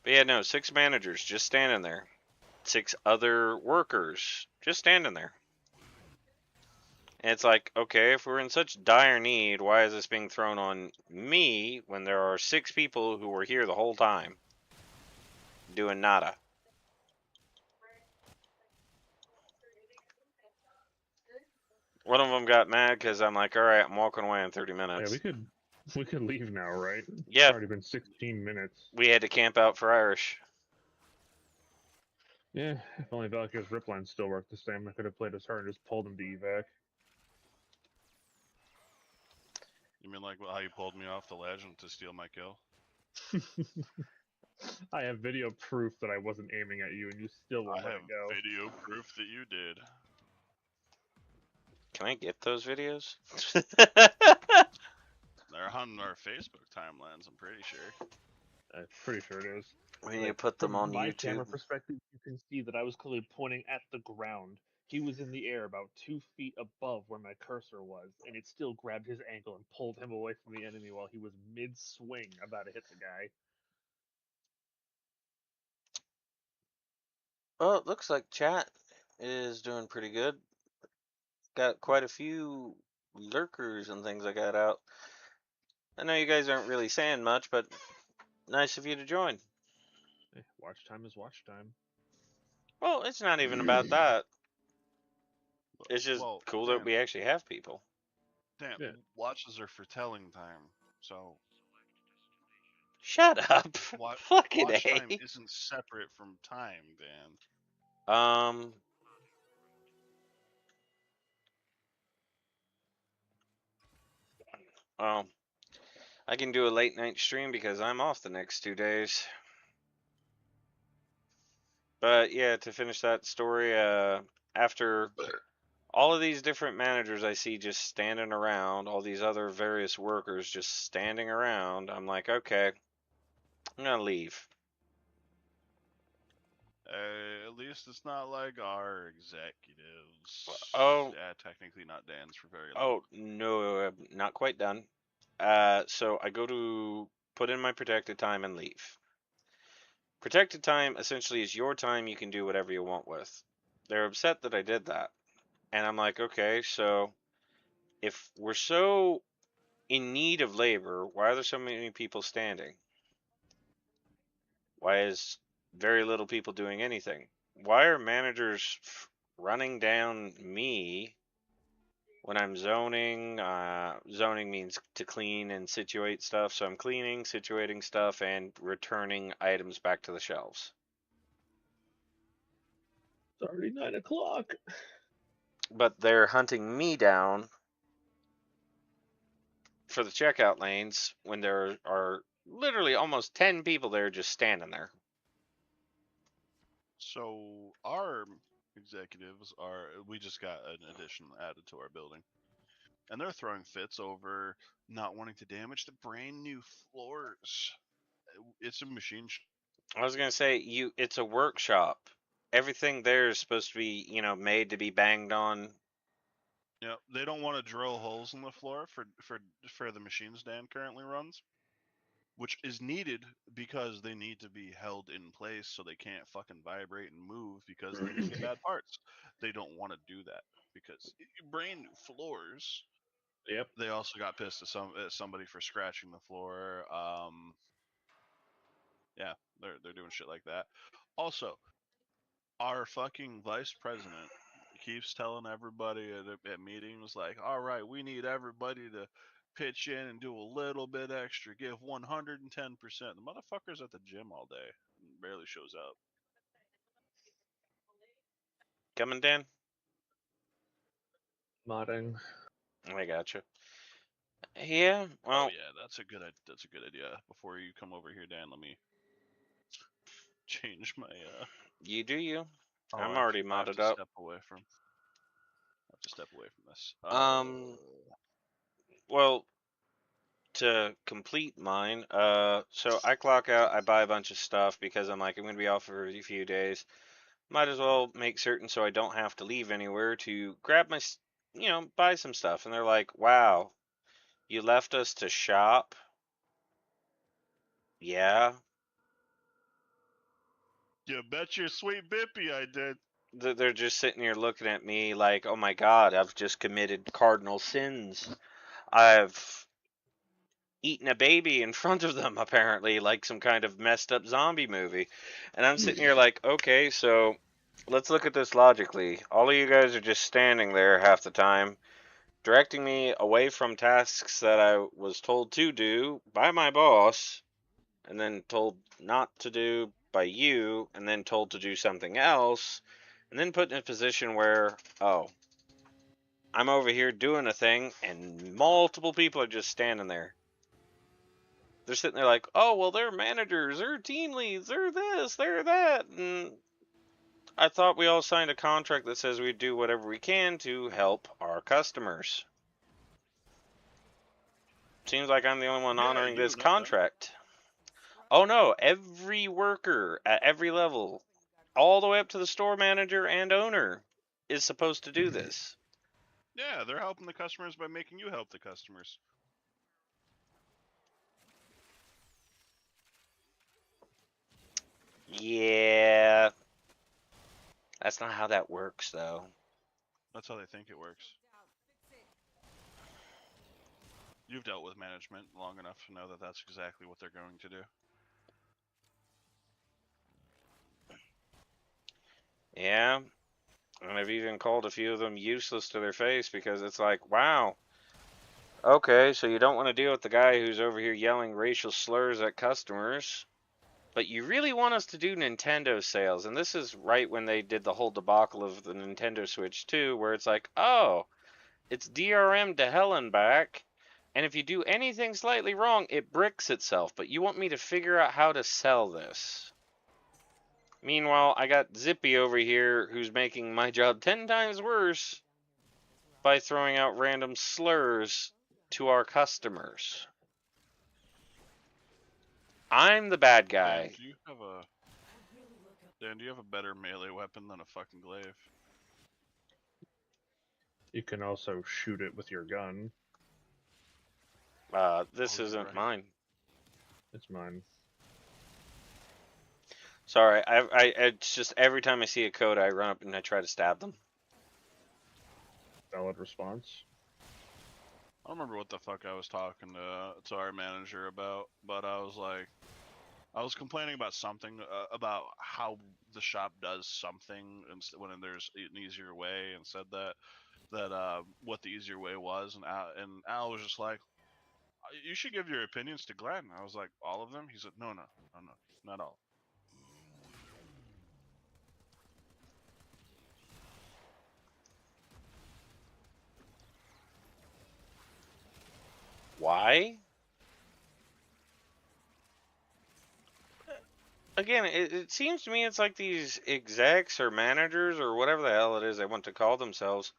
But yeah, no, 6 managers just standing there. 6 other workers just standing there. And it's like, okay, if we're in such dire need, why is this being thrown on me when there are 6 people who were here the whole time doing nada? One of them got mad because I'm like, all right, I'm walking away in 30 Yeah, minutes. we could leave now, right? Yeah, It's already been 16 minutes. we had to camp out for Irish. Yeah, if only Valkyr's riplines still worked the same, I could have played as her and just pulled him to evac. You mean like how you pulled me off the legend to steal my kill? I have video proof that I wasn't aiming at you and you still I won't let have it go. video proof that you did. Can I get those videos? They're on our Facebook timelines, I'm pretty sure. I'm pretty sure it is. We need to Like, put them from on my YouTube. camera perspective, you can see that I was clearly pointing at the ground. He was in the air about 2 feet above where my cursor was, and it still grabbed his ankle and pulled him away from the enemy while he was mid-swing about to hit the guy. Well, it looks like chat is doing pretty good. Got quite a few lurkers and things I got out. I know you guys aren't really saying much, but nice of you to join. Watch time is watch time. Well, it's not even about that. It's just Well, cool that Dan, we actually have people. Dan, Yeah. watches are for telling time, so Shut up. watch Fucking time A. isn't separate from time, Dan. Um, well, I can do a late night stream because I'm off the next 2 days. But yeah, to finish that story, after all of these different managers I see just standing around, all these other various workers just standing around, I'm like, okay, I'm gonna leave. At least it's not like our executives. Oh, Technically not Dan's for very long. oh no, I'm not quite done. So I go to put in my protected time and leave. Protected time essentially is your time you can do whatever you want with. They're upset that I did that. And I'm like, okay, so if we're so in need of labor, why are there so many people standing? Why is very little people doing anything? Why are managers running down me when I'm zoning? Zoning means to clean and situate stuff, so I'm cleaning, situating stuff, and returning items back to the shelves. It's already 9 o'clock. But they're hunting me down for the checkout lanes when there are literally almost 10 people there just standing there. So our executives we just got an addition added to our building. And they're throwing fits over not wanting to damage the brand new floors. It's a machine shop. I was gonna say it's a workshop. Everything there is supposed to be, made to be banged on. You know, they don't want to drill holes in the floor for the machines Dan currently runs, which is needed because they need to be held in place so they can't fucking vibrate and move because they can get bad parts. They don't want to do that because brand new floors. Yep. They also got pissed at somebody for scratching the floor. Yeah, they're doing shit like that. Also, our fucking vice president keeps telling everybody at meetings like, all right, we need everybody to pitch in and do a little bit extra, give 110%. The motherfucker's at the gym all day and barely shows up. Coming, Dan? Modding. I gotcha. Yeah, Oh well, yeah, that's a good idea. Before you come over here, Dan, let me change my you do you. oh I'm already I have modded to up. step away from this. Um, well, to complete mine, so I clock out, I buy a bunch of stuff because I'm like, I'm gonna be off for a few days. Might as well make certain so I don't have to leave anywhere to grab my, buy some stuff. And they're like, wow, you left us to shop? Yeah. You bet your sweet bippy I did. They're just sitting here looking at me like, oh my god, I've just committed cardinal sins. I've eaten a baby in front of them, apparently, like some kind of messed up zombie movie. And I'm sitting here like, okay, so let's look at this logically. All of you guys are just standing there half the time. directing me away from tasks that I was told to do by my boss, and then told not to do by you, and then told to do something else, and then put in a position where, oh, I'm over here doing a thing, and multiple people are just standing there. They're sitting there like, oh, well, they're managers, they're team leads, they're this, they're that. And I thought we all signed a contract that says we do whatever we can to help our customers. Seems like I'm the only one Yeah, honoring you, this not them. contract. Oh no, every worker at every level, all the way up to the store manager and owner, is supposed to do this. Yeah, they're helping the customers by making you help the customers. Yeah. That's not how that works, though. That's how they think it works. You've dealt with management long enough to know that that's exactly what they're going to do. Yeah. And I've even called a few of them useless to their face because it's like, wow. Okay, so you don't want to deal with the guy who's over here yelling racial slurs at customers, but you really want us to do Nintendo sales. And this is right when they did the whole debacle of the Nintendo Switch 2, where it's like, oh, it's DRM to hell and back. And if you do anything slightly wrong, it bricks itself. But you want me to figure out how to sell this. Meanwhile, I got Zippy over here who's making my job 10 times worse by throwing out random slurs to our customers. I'm the bad guy. Dan, do you have a better melee weapon than a fucking glaive? You can also shoot it with your gun. This Oh, you're isn't right. mine. It's mine. Sorry, it's just every time I see a code, I run up and I try to stab them. Valid response. I don't remember what the fuck I was talking to our manager about, but I was complaining about something about how the shop does something when there's an easier way, and said that what the easier way was, and Al was just like, you should give your opinions to Glenn. I was like, all of them? He said, no, not all. Why? Again, it seems to me it's like these execs or managers or whatever the hell it is they want to call themselves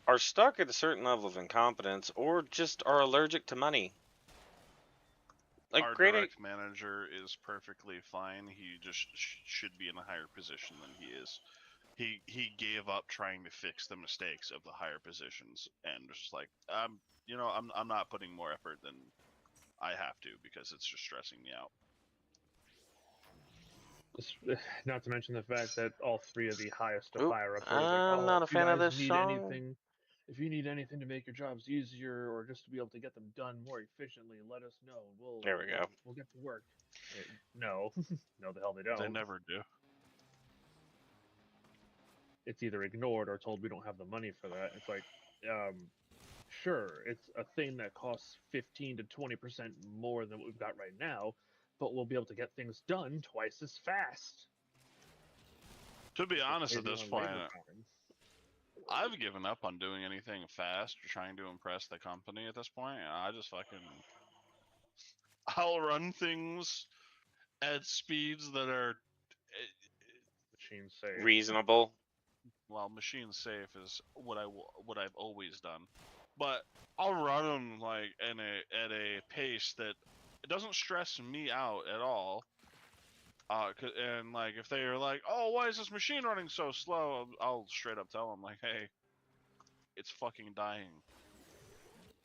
are stuck at a certain level of incompetence or just are allergic to money. Like Our direct manager is perfectly fine. He just should be in a higher position than he is. He gave up trying to fix the mistakes of the higher positions, and was just like, I'm not putting more effort than I have to because it's just stressing me out. Not to mention the fact that all three of the highest of higher ups are like, I'm not a fan of this song. If you need anything to make your jobs easier or just to be able to get them done more efficiently, let us know. There we go. We'll get to work. No, no, the hell they don't. They never do. It's either ignored or told we don't have the money for that. It's like, sure, it's a thing that costs 15 to 20% more than what we've got right now, but we'll be able to get things done twice as fast. To be honest, at this point, I've given up on doing anything fast or trying to impress the company at this point. I just I'll run things at speeds that are machine safe. Reasonable. Well, machine safe is what I've always done, but I'll run them like at a pace that it doesn't stress me out at all. And like if they are like, oh, why is this machine running so slow? I'll straight up tell them like, hey, it's fucking dying.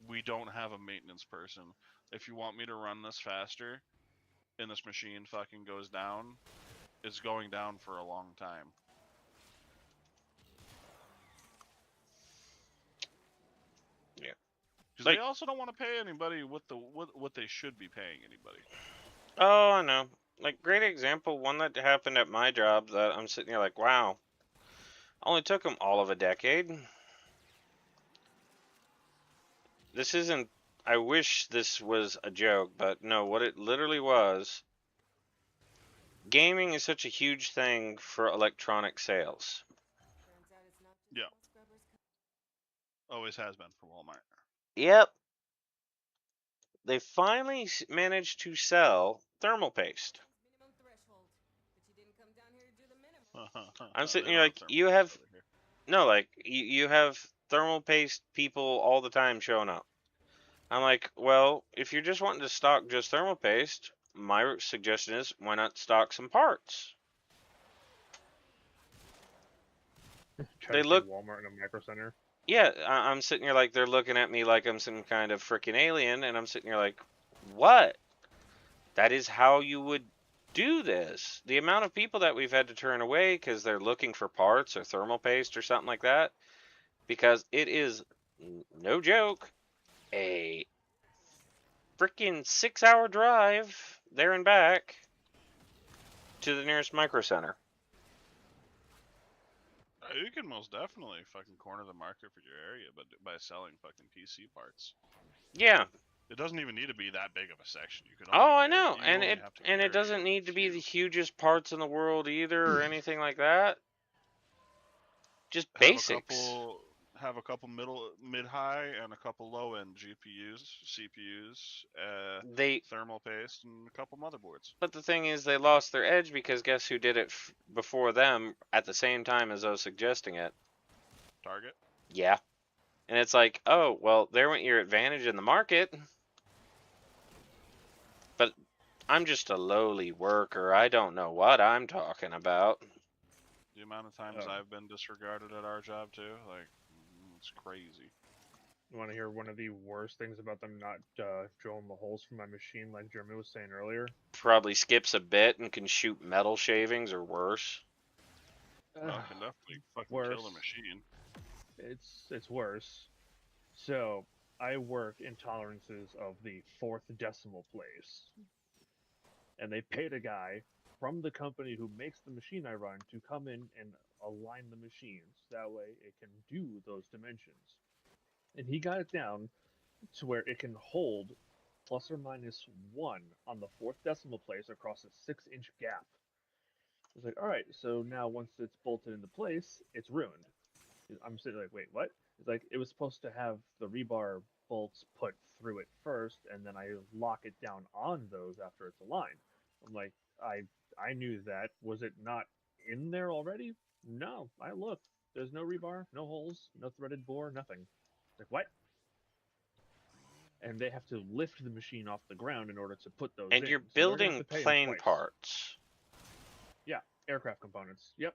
We don't have a maintenance person. If you want me to run this faster, and this machine fucking goes down, it's going down for a long time. Yeah. Because they also don't want to pay anybody what they should be paying anybody. Oh, I know. Like, great example, one that happened at my job that I'm sitting here like, wow. Only took them all of a decade. this isn't. I wish this was a joke, but no, what it literally was. Gaming is such a huge thing for electronic sales. Turns out it's not just Yeah. ball scrubbers. Always has been for Walmart. Yep. They finally managed to sell thermal paste. Minimum threshold. But you didn't come down here to do the minimum. I'm sitting They here don't like, have you thermal have, over here. no, like, you have thermal paste people all the time showing up. I'm like, well, if you're just wanting to stock just thermal paste, my suggestion is, why not stock some parts? Try They to look, see Walmart in a micro center. yeah, I'm sitting here like, they're looking at me like I'm some kind of freaking alien, and I'm sitting here like, what? That is how you would do this. The amount of people that we've had to turn away because they're looking for parts or thermal paste or something like that, because it is, no joke, a freaking 6-hour drive there and back to the nearest micro center. You can most definitely fucking corner the market for your area, but by selling fucking PC parts. Yeah. It doesn't even need to be that big of a section. You could. Oh, Only I know, you and only it have to and it carry doesn't need to be the few. hugest parts in the world either or anything like that. Just Have basics. a couple mid high and a couple low end GPUs, CPUs, They thermal paste, and a couple motherboards. But the thing is, they lost their edge because guess who did it before them at the same time as I was suggesting it? Target. Yeah. And it's like, oh, well, there went your advantage in the market. But I'm just a lowly worker. I don't know what I'm talking about. The amount of times Oh. I've been disregarded at our job too, like, it's crazy. You want to hear one of the worst things about them not drilling the holes for my machine, like Jeremy was saying earlier? Probably skips a bit and can shoot metal shavings or worse. Well, can definitely fucking kill the Worse. machine. It's worse. So I work in tolerances of the 4th decimal place, and they paid a guy from the company who makes the machine I run to come in and align the machines. That way, it can do those dimensions. And he got it down to where it can hold plus or minus 1 on the 4th decimal place across a 6-inch gap. It's like, all right, so now once it's bolted into place, it's ruined. I'm sitting like, wait, what? It's like it was supposed to have the rebar bolts put through it first, and then I lock it down on those after it's aligned. I'm like, I knew that. Was it not in there already? No, I looked. There's no rebar, no holes, no threaded bore, nothing. It's like, what? And they have to lift the machine off the ground in order to put those And in. you're So they're gonna have building to pay him plane twice. parts. Yeah, aircraft components. Yep.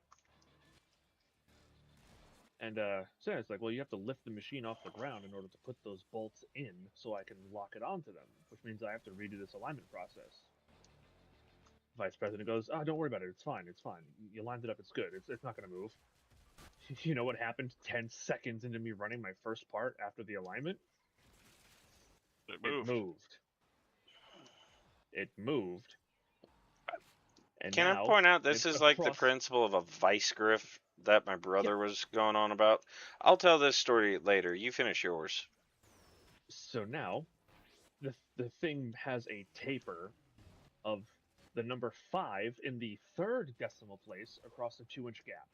And so it's like, well, you have to lift the machine off the ground in order to put those bolts in so I can lock it onto them, which means I have to redo this alignment process. Vice President goes, oh, don't worry about it. It's fine. It's fine. You lined it up. It's good. It's not going to move. You know what happened 10 seconds into me running my first part after the alignment? It moved. It moved. And Can I now point out this it's is like the across. principle of a vice grift that my brother was going on about? I'll tell this story later. You finish yours. So now the thing has a taper of the number 5 in the 3rd decimal place across a 2-inch gap.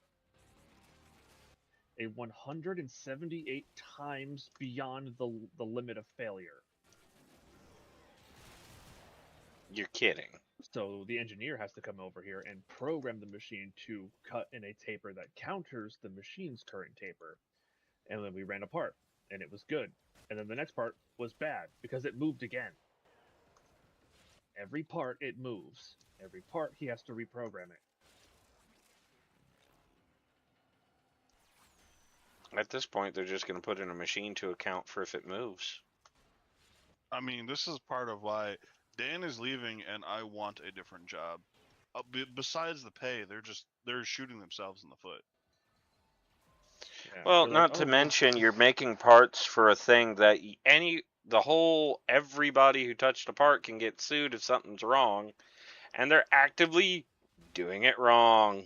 A 178 times beyond the limit of failure. You're kidding. So the engineer has to come over here and program the machine to cut in a taper that counters the machine's current taper. And then we ran a part, and it was good. And then the next part was bad because it moved again. Every part it moves. Every part he has to reprogram it. At this point, they're just going to put in a machine to account for if it moves. I mean, this is part of why Dan is leaving, and I want a different job. Besides the pay, they're shooting themselves in the foot. Yeah, Well, they're like, not to oh, mention you're making parts for a thing that everybody who touched a part can get sued if something's wrong, and they're actively doing it wrong.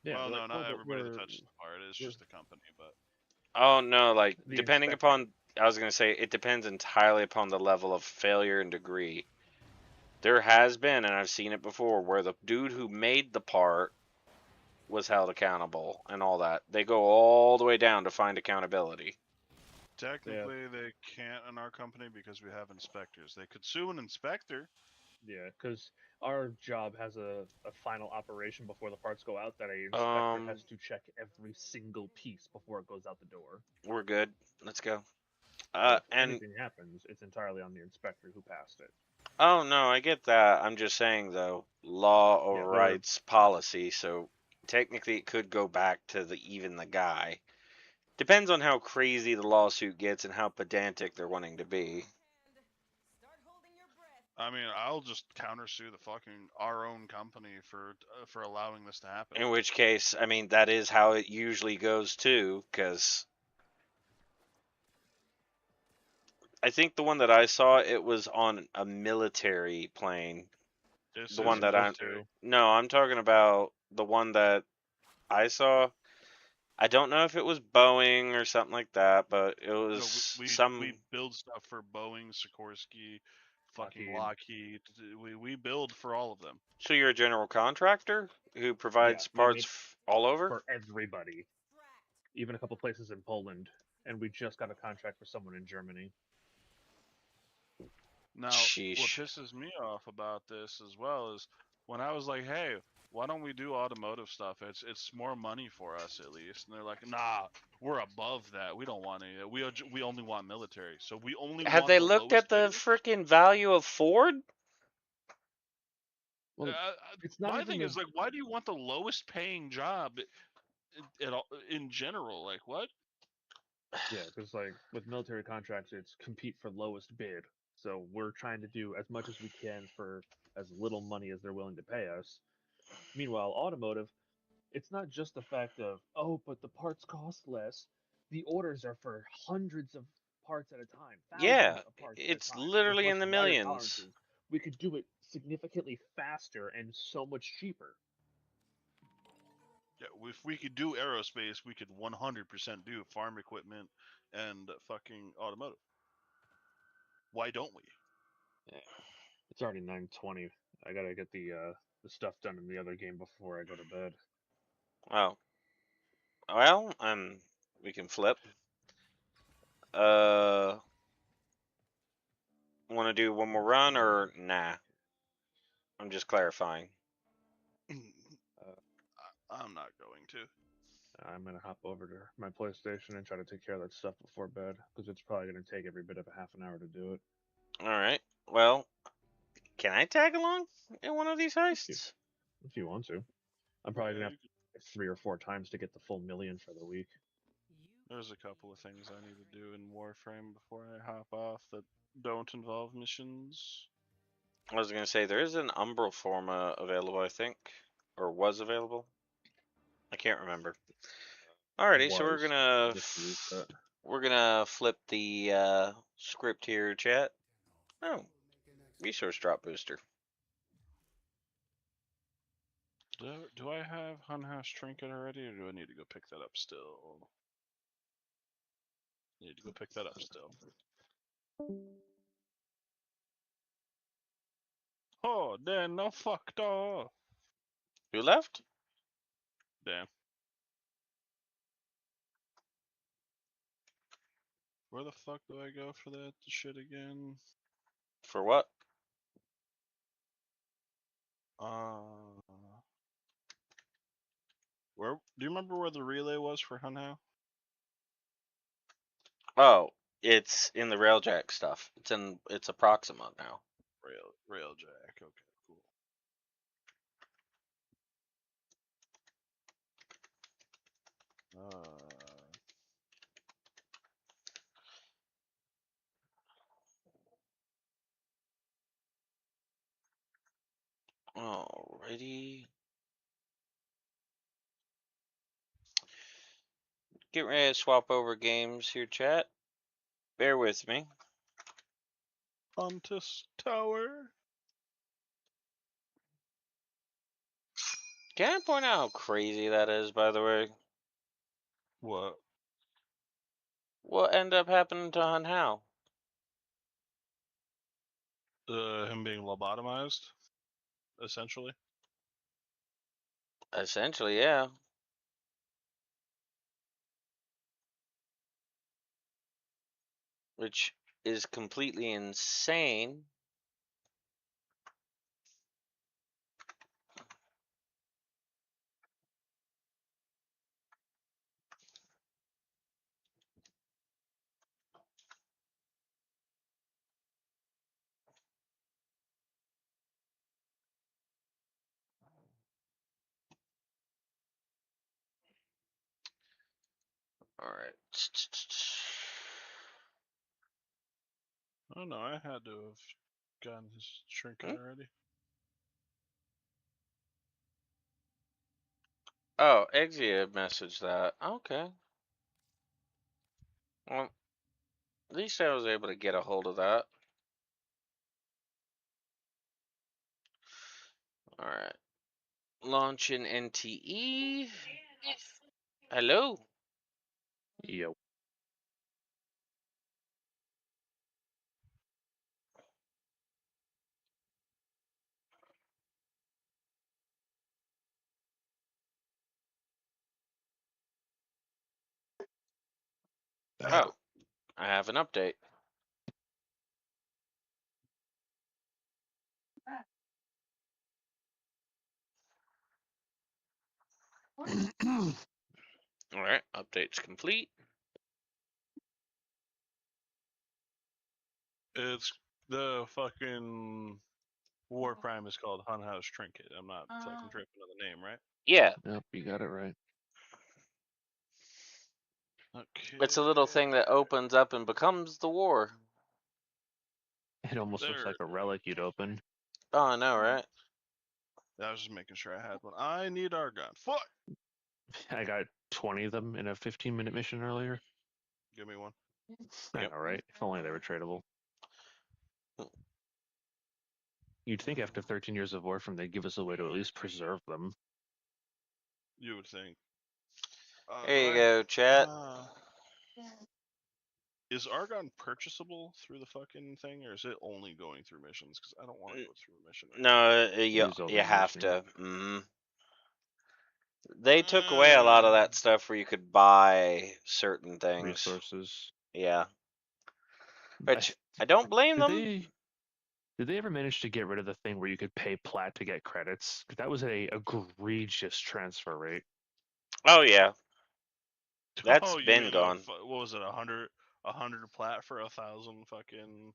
yeah, Well, they're no, like, not oh, but everybody that touches the part. It's just the company, but Oh no, like the depending inspecting. upon I was gonna say it depends entirely upon the level of failure and degree. There has been, and I've seen it before, where the dude who made the part was held accountable and all that. They go all the way down to find accountability. Technically, they can't in our company because we have inspectors. They could sue an inspector. Yeah, because our job has a final operation before the parts go out that a inspector has to check every single piece before it goes out the door. We're good. Let's go. So if And anything happens, it's entirely on the inspector who passed it. oh no, I get that. I'm just saying though, law Yeah, overrides policy, so technically it could go back to even the guy. Depends on how crazy the lawsuit gets and how pedantic they're wanting to be. Start holding your breath. I mean, I'll just countersue the fucking our own company for allowing this to happen. In which case, I mean, that is how it usually goes too, because I think the one that I saw, it was on a military plane. This The is one that I'm military. No, I'm talking about the one that I saw. I don't know if it was Boeing or something like that, but it No, was we some. build stuff for Boeing, Sikorsky, fucking Lockheed. Lockheed. We build for all of them. So you're a general contractor who provides we parts make all over? for everybody, even a couple places in Poland, and we just got a contract for someone in Germany. Now, what Sheesh. pisses me off about this as well is when I was like, "Hey, why don't we do automotive stuff? It's more money for us at least." And they're like, "Nah, we're above that. We don't want any. Of that. We only want military. So we only Have want they the looked lowest at the bidder." freaking value of Ford? Well, it's not My even thing the is like, why do you want the lowest paying job in general? Like what? yeah, because like with military contracts, it's compete for lowest bid. So we're trying to do as much as we can for as little money as they're willing to pay us. Meanwhile, automotive, it's not just the fact of, oh, but the parts cost less. The orders are for hundreds of parts at a time, thousands Yeah, of parts at a it's time, with literally much in the wider millions. tolerances. We could do it significantly faster and so much cheaper. Yeah, if we could do aerospace, we could 100% do farm equipment and fucking automotive. Why don't we? Yeah. It's already 9:20. I gotta get the stuff done in the other game before I go to bed. Oh, well, we can flip. Uh, Want to do one more run or nah? I'm just clarifying. Uh, I'm not going to. I'm gonna hop over to my PlayStation and try to take care of that stuff before bed because it's probably gonna take every bit of a half an hour to do it. All right. Well, can I tag along in one of these If you heists? if you want to, I'm probably gonna Yeah, have to do it 3 or 4 times to get the full million for the week. there's a couple of things I need to do in Warframe before I hop off that don't involve missions. I was gonna say there is an Umbral Forma available, I think, or was available. I can't remember. Alrighty, so Was just used that. we're gonna flip the script here, chat. Oh, resource drop booster. Do I have Hunhouse Trinket already, or do I need to go pick that up still? Need to go pick that up still. Oh, then no fucked off. Who left? Damn. Where the fuck do I go for that shit again? For what? Uh, where do you remember where the relay was for Hunhow? Oh, it's in the Railjack stuff. It's a Proxima now. Railjack. Okay, cool. Alrighty. Get ready to swap over games here, chat. Bear with me. Pontus Tower. Can I point out how crazy that is, by the way? What? What ended up happening to Hun Hao? Him being lobotomized, essentially. Essentially, yeah. Which is completely insane. Alright. Oh no, I had to have gotten his trinket already. Oh, Exia messaged that. Okay. Well, at least I was able to get a hold of that. Alright. Launching NTE. Hello. Yo. Oh, I have an update. Alright, update's complete. It's the fucking Warframe is called Hun House Trinket. I'm not fucking tripping on the name, right? Yeah, Yep, you got it right. Okay. it's a little thing that opens up and becomes the war. It almost looks like a relic you'd open. Oh, I know, right? I was just making sure I had one. I need Argon. Fuck! I got 20 of them in a 15-minute mission earlier. Give me one. I Yep. know, right? If only they were tradable. You'd think after 13 years of Warframe they'd give us a way to at least preserve them. You would think. There you go, chat. Is Argon purchasable through the fucking thing, or is it only going through missions? Because I don't want to go through a mission. Right No, It you is only you a have mission. to. They took away a lot of that stuff where you could buy certain things. Resources. Yeah. Which I don't blame them. Did they ever manage to get rid of the thing where you could pay plat to get credits? 'Cause that was a egregious transfer rate. Oh yeah, that's Oh, you been mean gone. what was it? 100 plat for 1,000 fucking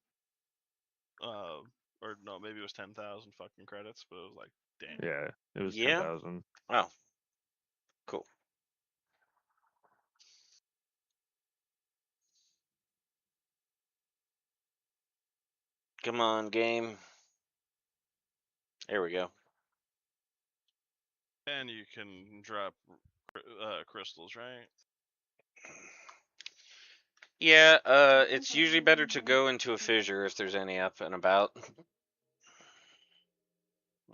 or no, maybe it was 10,000 fucking credits, but it was like, damn. Yeah, it was Yeah. 10,000. Oh, cool. Come on, game. There we go. And you can drop crystals, right? Yeah, it's usually better to go into a fissure if there's any up and about,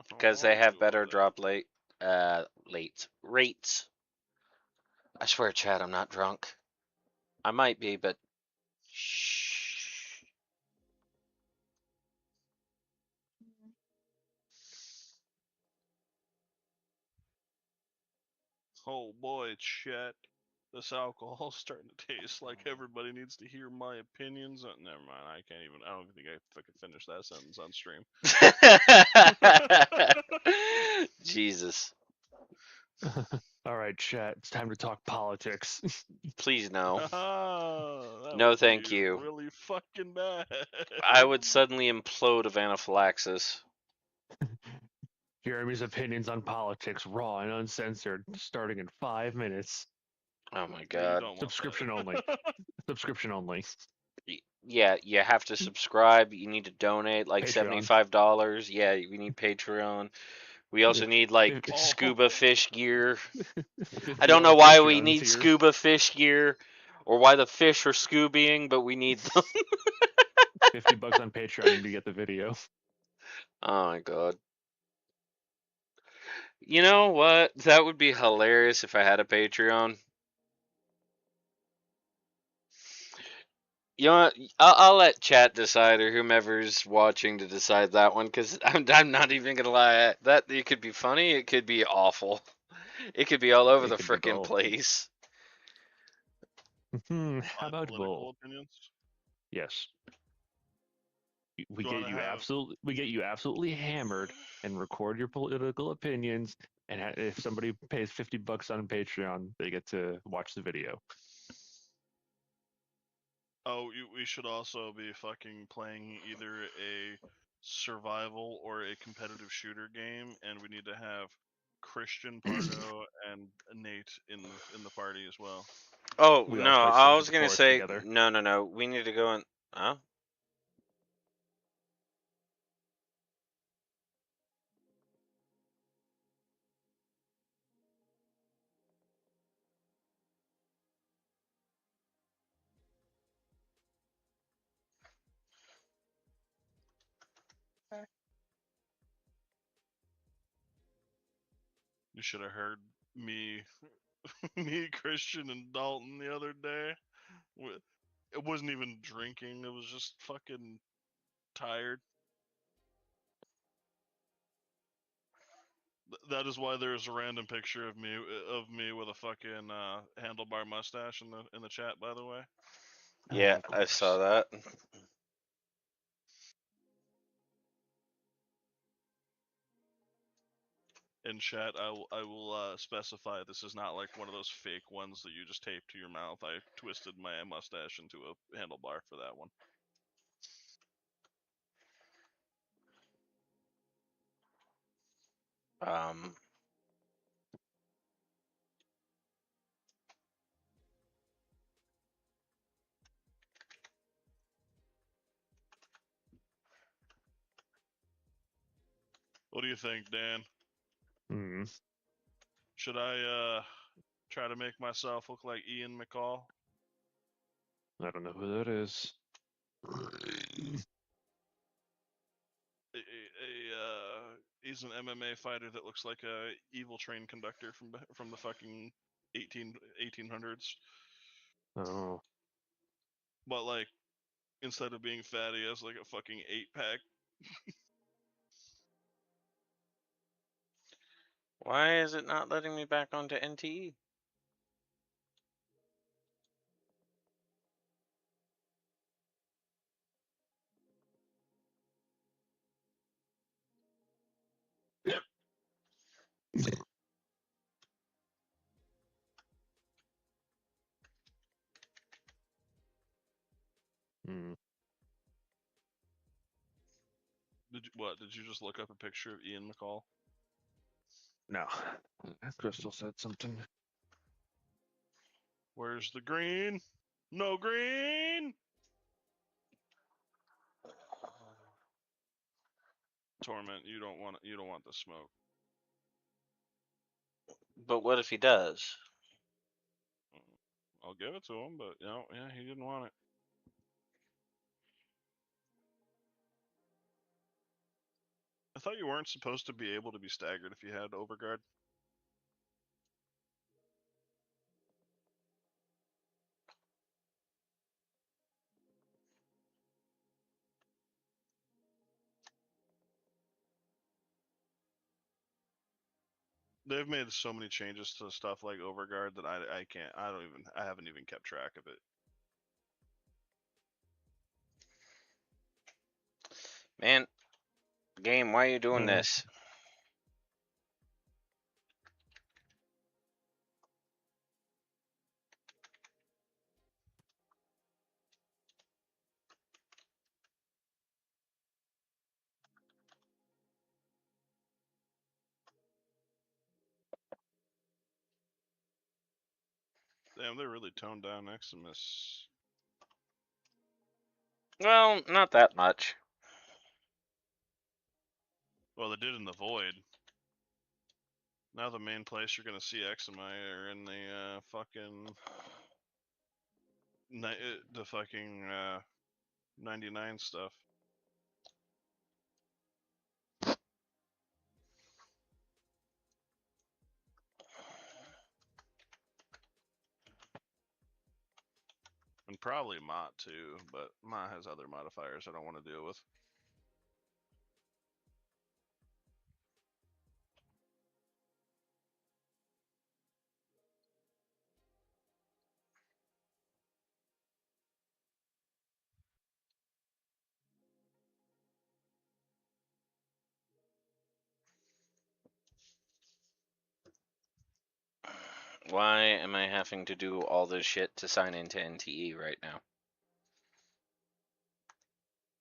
because they have better drop rates. I swear, Chad, I'm not drunk. I might be, but shh. Oh boy, Chet. This alcohol's starting to taste like everybody needs to hear my opinions. Never mind, I can't even. I don't think I fucking finish that sentence on stream. Jesus. All right, chat. It's time to talk politics. Please no. That No, would thank be you. really fucking bad. I would suddenly implode of anaphylaxis. Jeremy's opinions on politics, raw and uncensored, starting in 5 minutes. Oh my You god. don't want Subscription that. only. Subscription only. Yeah, you have to subscribe. You need to donate like Patreon. $75. Yeah, we need Patreon. We also need like Oh. scuba fish gear. I $50 don't know why we Patreon need tier. scuba fish gear or why the fish are scubaing, but we need them. $50 on Patreon and you get the video. Oh my god. You know what? That would be hilarious if I had a Patreon. You know what? I'll let chat decide, or whomever's watching to decide that one, because I'm not even gonna lie. That it could be funny, it could be awful, it could be all over the It could be frickin' both. place. How My about political both? opinions. Yes. We You get wanna you have- absolutely hammered and record your political opinions. And if somebody pays $50 on Patreon, they get to watch the video. Oh, we should also be fucking playing either a survival or a competitive shooter game, and we need to have Christian, Pardo, and Nate in the party as well. Oh We no, all play I Sims was of gonna Forest say together. no. We need to go in. Huh? You should have heard me, me, Christian, and Dalton the other day. It wasn't even drinking. It was just fucking tired. That is why there's a random picture of me with a fucking handlebar mustache in the chat. By the way, Yeah, Of I saw course. that. in chat, I will specify this is not like one of those fake ones that you just tape to your mouth. I twisted my mustache into a handlebar for that one. Um, What do you think, Dan? Hmm. Should I try to make myself look like Ian McCall? I don't know who that is. He's an MMA fighter that looks like a evil train conductor from the fucking 1800s. Oh. But like instead of being fat, he has like a fucking 8-pack. why is it not letting me back onto NTE? Hmm. Did you just look up a picture of Ian McCall? No. Crystal said something. Where's the green? No green. Torment, you don't want the smoke. But what if he does? I'll give it to him, but yeah, he didn't want it. I thought you weren't supposed to be able to be staggered if you had overguard. They've made so many changes to stuff like overguard that I can't I haven't even kept track of it. Man, game, why are you doing Uh, this? Damn, they really toned down Eximus. Well, not that much. Well, they did in the Void. Now the main place you're gonna see Eximi are in the fucking the fucking 99 stuff. And probably Mott too, but Mott has other modifiers I don't want to deal with. Why am I having to do all this shit to sign into NTE right now?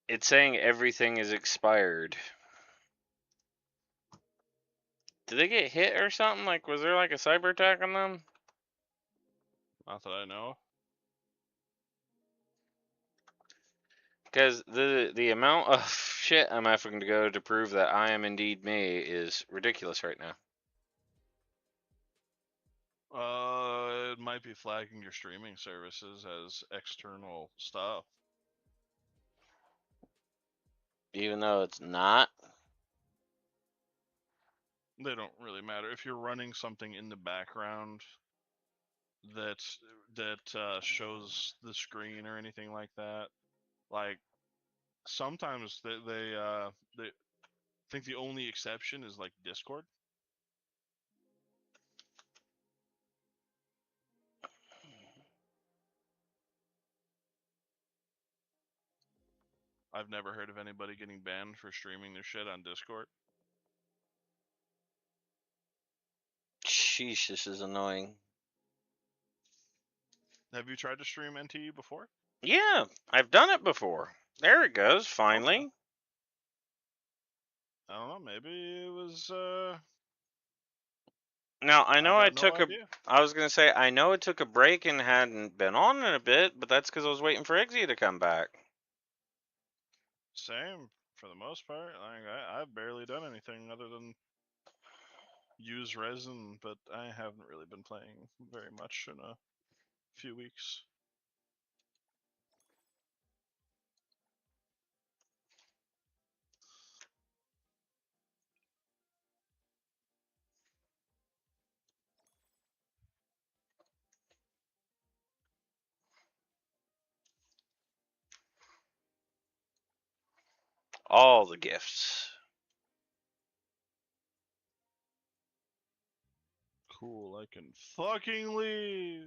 It's saying everything is expired. Did they get hit or something? Like, was there like a cyber attack on them? Not that I know. Because the amount of shit I'm having to go to prove that I am indeed me is ridiculous right now. It might be flagging your streaming services as external stuff. Even though it's not. They don't really matter if you're running something in the background that shows the screen or anything like that. Like sometimes they think the only exception is like Discord. I've never heard of anybody getting banned for streaming their shit on Discord. Sheesh, this is annoying. Have you tried to stream NTE before? Yeah, I've done it before. There it goes, finally. Okay. I don't know, maybe it was Now, I know I got no took a. idea. I was going to say, I know it took a break and hadn't been on in a bit, but that's because I was waiting for Exia to come back. Same for the most part. Like I've barely done anything other than use resin, but I haven't really been playing very much in a few weeks. All the gifts. Cool, I can fucking leave.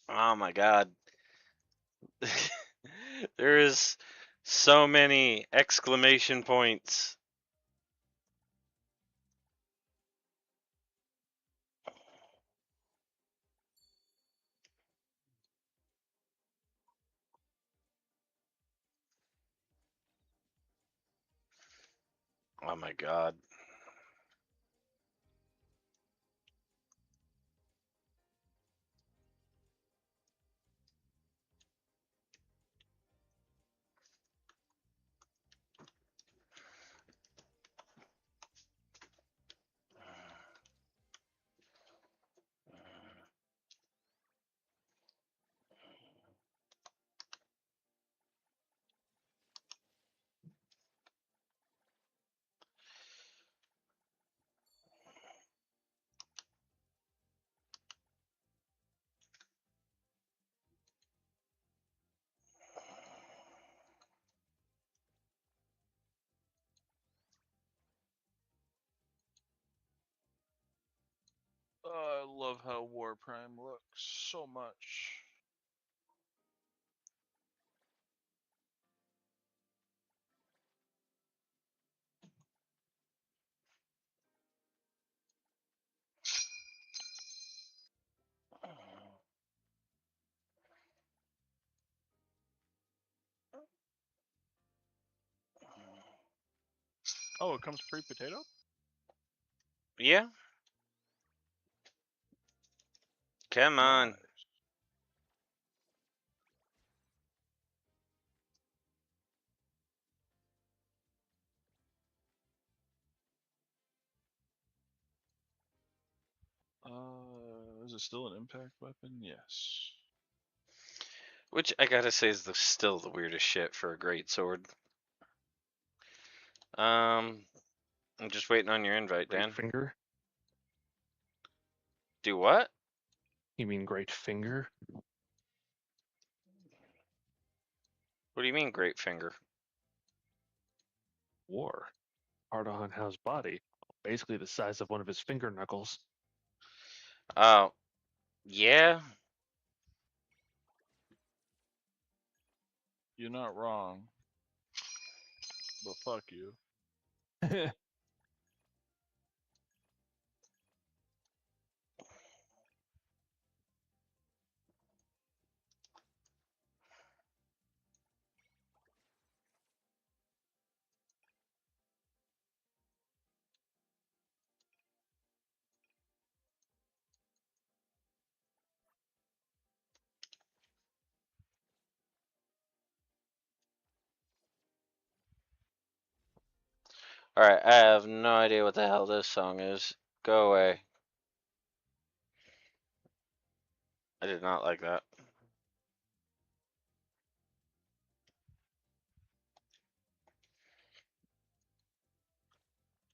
Oh my god. There is so many exclamation points. Oh my god. I love how Warframe looks so much. Oh, it comes pre-potato? Yeah? Come on. Nice. Is it still an impact weapon? Yes. Which I gotta say is still the weirdest shit for a great sword. I'm just waiting on your invite, Great Dan. finger? Do what? You mean great finger? What do you mean, great finger? War. Part on Howe's body. Basically the size of one of his finger knuckles. Oh, yeah. You're not wrong. But fuck you. Alright, I have no idea what the hell this song is. Go away. I did not like that.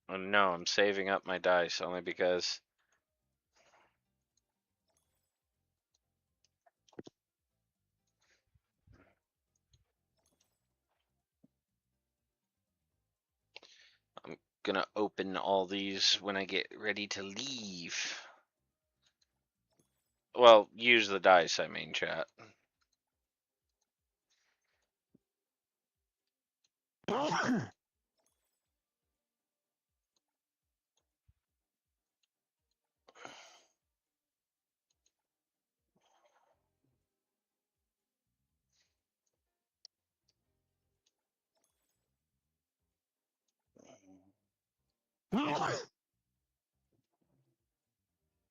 Oh no, I'm saving up my dice only because I'm gonna open all these when I get ready to leave. Well, use the dice, I mean, chat.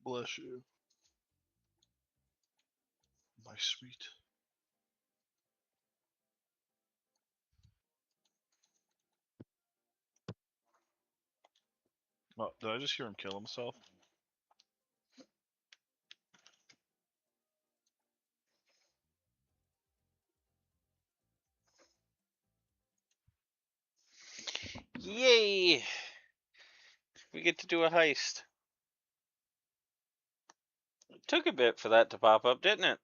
Bless you. My sweet. Oh, did I just hear him kill himself? Yay! We get to do a heist. It took a bit for that to pop up, didn't it?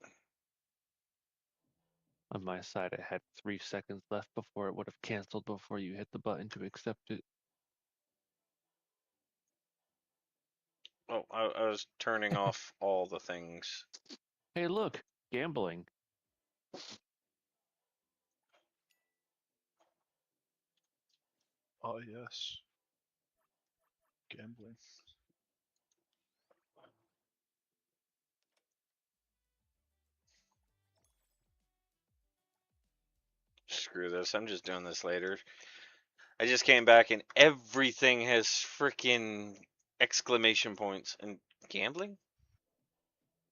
On my side, it had 3 seconds left before it would have canceled before you hit the button to accept it. Oh, I was turning off all the things. Hey, look, gambling. Oh, yes. Gambling. Screw this, I'm just doing this later. I just came back and everything has freaking exclamation points. And gambling?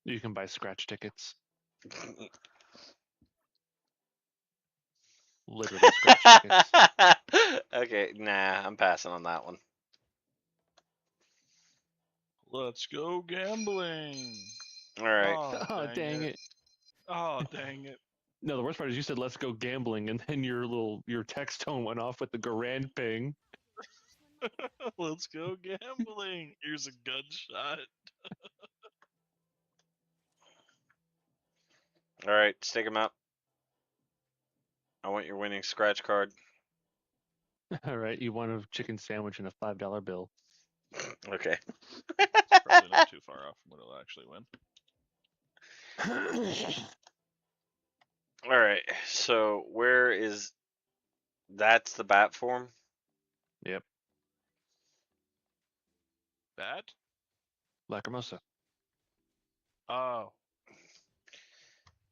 You can buy scratch tickets. Literally scratch tickets. Okay, nah, I'm passing on that one. Let's go gambling. Alright. Oh, dang it. Oh, dang it. No, the worst part is you said let's go gambling, and then your text tone went off with the Garand ping. Let's go gambling. Here's a gunshot. Alright, stick him up. I want your winning scratch card. All right, you want a chicken sandwich and a $5 bill. Okay. It's probably not too far off from what it'll actually win. Alright, so where is... That's the bat form? Yep, That? Lacrimosa. Oh.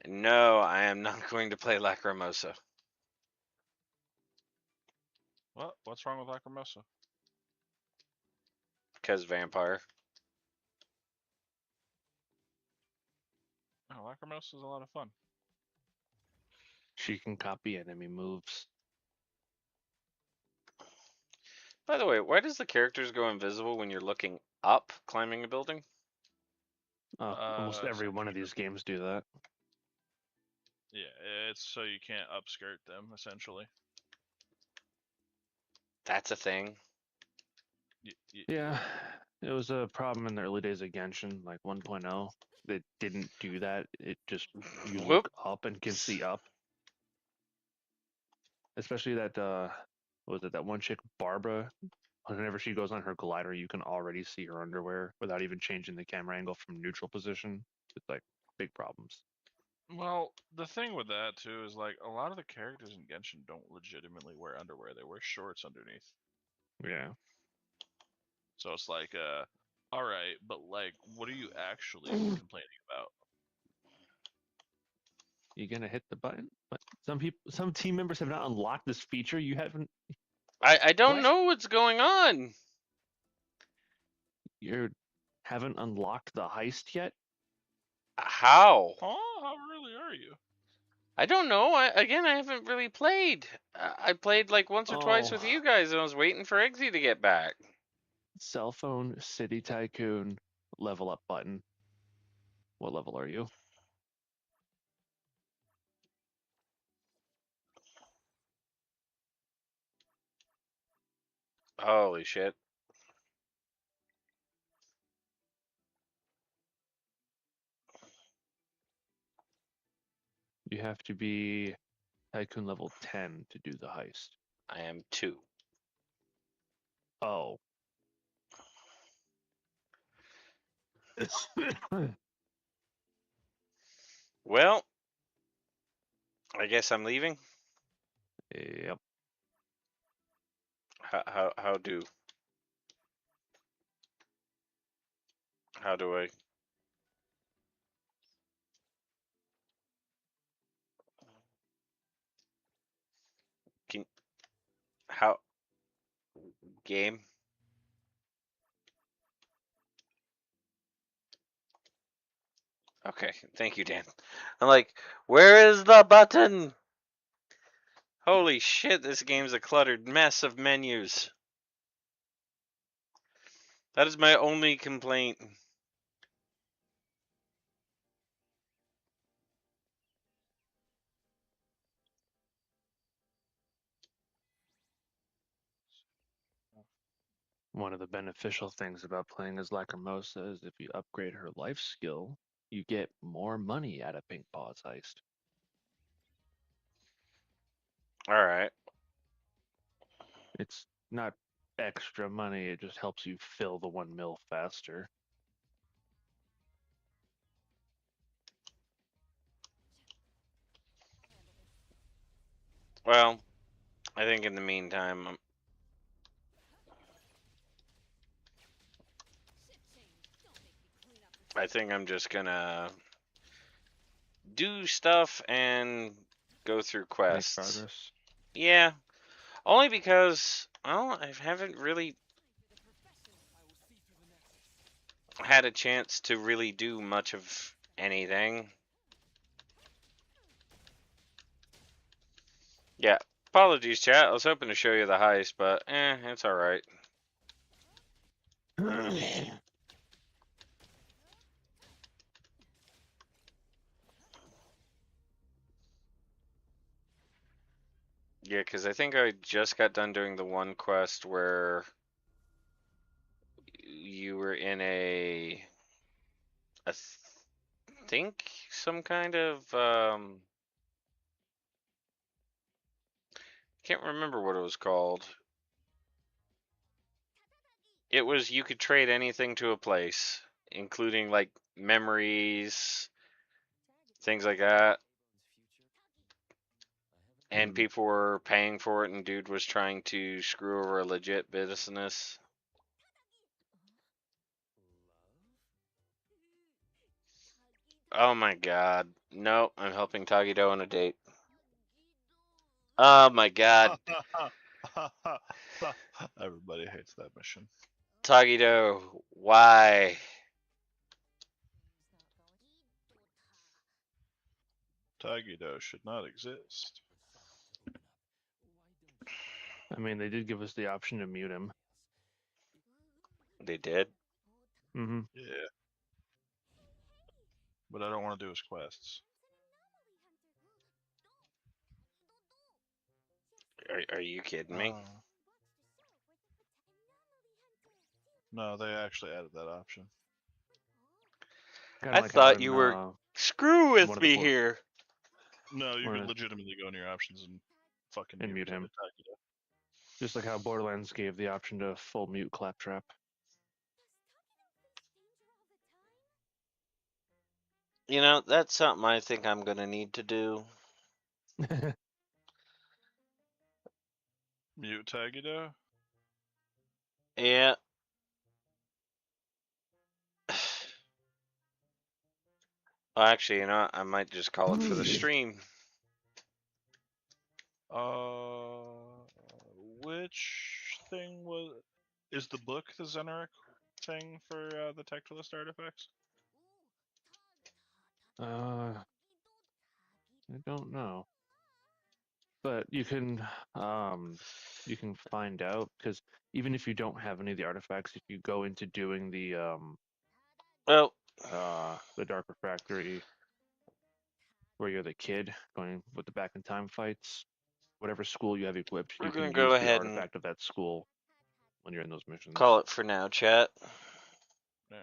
No, I am not going to play Lacrimosa. What? What's wrong with Lacrimosa? Because vampire. Oh, Lacrimosa is a lot of fun. She can copy enemy moves. By the way, why does the characters go invisible when you're looking up climbing a building? Almost every So one of keep it- these games do that. Yeah, it's so you can't upskirt them essentially. That's a thing. Yeah, it was a problem in the early days of Genshin, like 1.0. It didn't do that. It just you Whoop. look up and can see up. Especially that what was it that one chick Barbara? Whenever she goes on her glider, you can already see her underwear without even changing the camera angle from neutral position. It's like big problems. Well, the thing with that too is like a lot of the characters in Genshin don't legitimately wear underwear. They wear shorts underneath. Yeah. So it's like, all right, but like, what are you actually complaining about? You gonna hit the button? But some team members have not unlocked this feature. You haven't. I don't What? know what's going on. You haven't unlocked the heist yet. How? Oh, how really are you? I don't know. I haven't really played. I played like once or twice with Oh. you guys, and I was waiting for Eggsy to get back. Cell phone city tycoon level up button. What level are you? Holy shit. You have to be tycoon level 10 to do the heist. I am 2. Oh. Well, I guess I'm leaving. Yep. How do? How do I? Can how game? Okay, thank you, Dan. I'm like, where is the button? Holy shit, this game's a cluttered mess of menus. That is my only complaint. One of the beneficial things about playing as Lacrimosa is if you upgrade her life skill, you get more money out of Pink Paw's heist. Alright. It's not extra money, it just helps you fill the 1 mil faster. Well, I think in the meantime, I think I'm just gonna do stuff and go through Make quests. progress. Yeah, only because I haven't really had a chance to really do much of anything. Yeah, apologies, chat. I was hoping to show you the heist, but it's all right. Yeah, because I think I just got done doing the one quest where you were in I think some kind of can't remember what it was called. It was you could trade anything to a place, including like memories, things like that. And people were paying for it, and dude was trying to screw over a legit business. Oh my god. No, I'm helping Tagido on a date. Oh my god. Everybody hates that mission. Tagido, why? Tagido should not exist. I mean, they did give us the option to mute him. They did? Mm-hmm. Yeah. but I don't want to do his quests. Are you kidding me? No, they actually added that option. Kind I of like thought how you in, were screw with one of the me bo- here. No, you One could of- legitimately go in your options and fucking and mute him. Takeda. just like how Borderlands gave the option to full mute Claptrap. You know, that's something I think I'm gonna need to do. Mute Takeda? Yeah. Well, actually, you know what? I might just call it for the stream. Which thing was... Is the book the Zeneric thing for the Tectolist artifacts? I don't know, but you can find out, because even if you don't have any of the artifacts, if you go into doing Well, the Dark Refractory, where you're the kid going with the back in time fights, whatever school you have equipped, we're you gonna can go use the ahead and artifact of that school when you're in those missions. call it for now, chat. Yeah.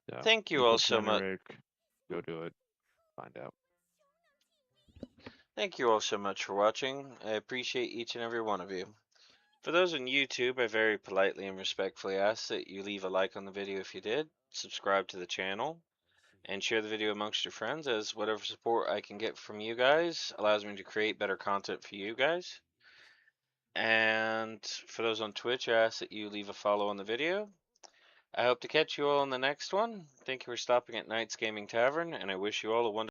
Yeah. Thank you Equal all so much. Zeneric, go do it. Find out. Thank you all so much for watching. I appreciate each and every one of you. For those on YouTube, I very politely and respectfully ask that you leave a like on the video if you did, subscribe to the channel, and share the video amongst your friends, as whatever support I can get from you guys allows me to create better content for you guys. And for those on Twitch, I ask that you leave a follow on the video. I hope to catch you all in the next one. Thank you for stopping at Knight's Gaming Tavern, and I wish you all a wonderful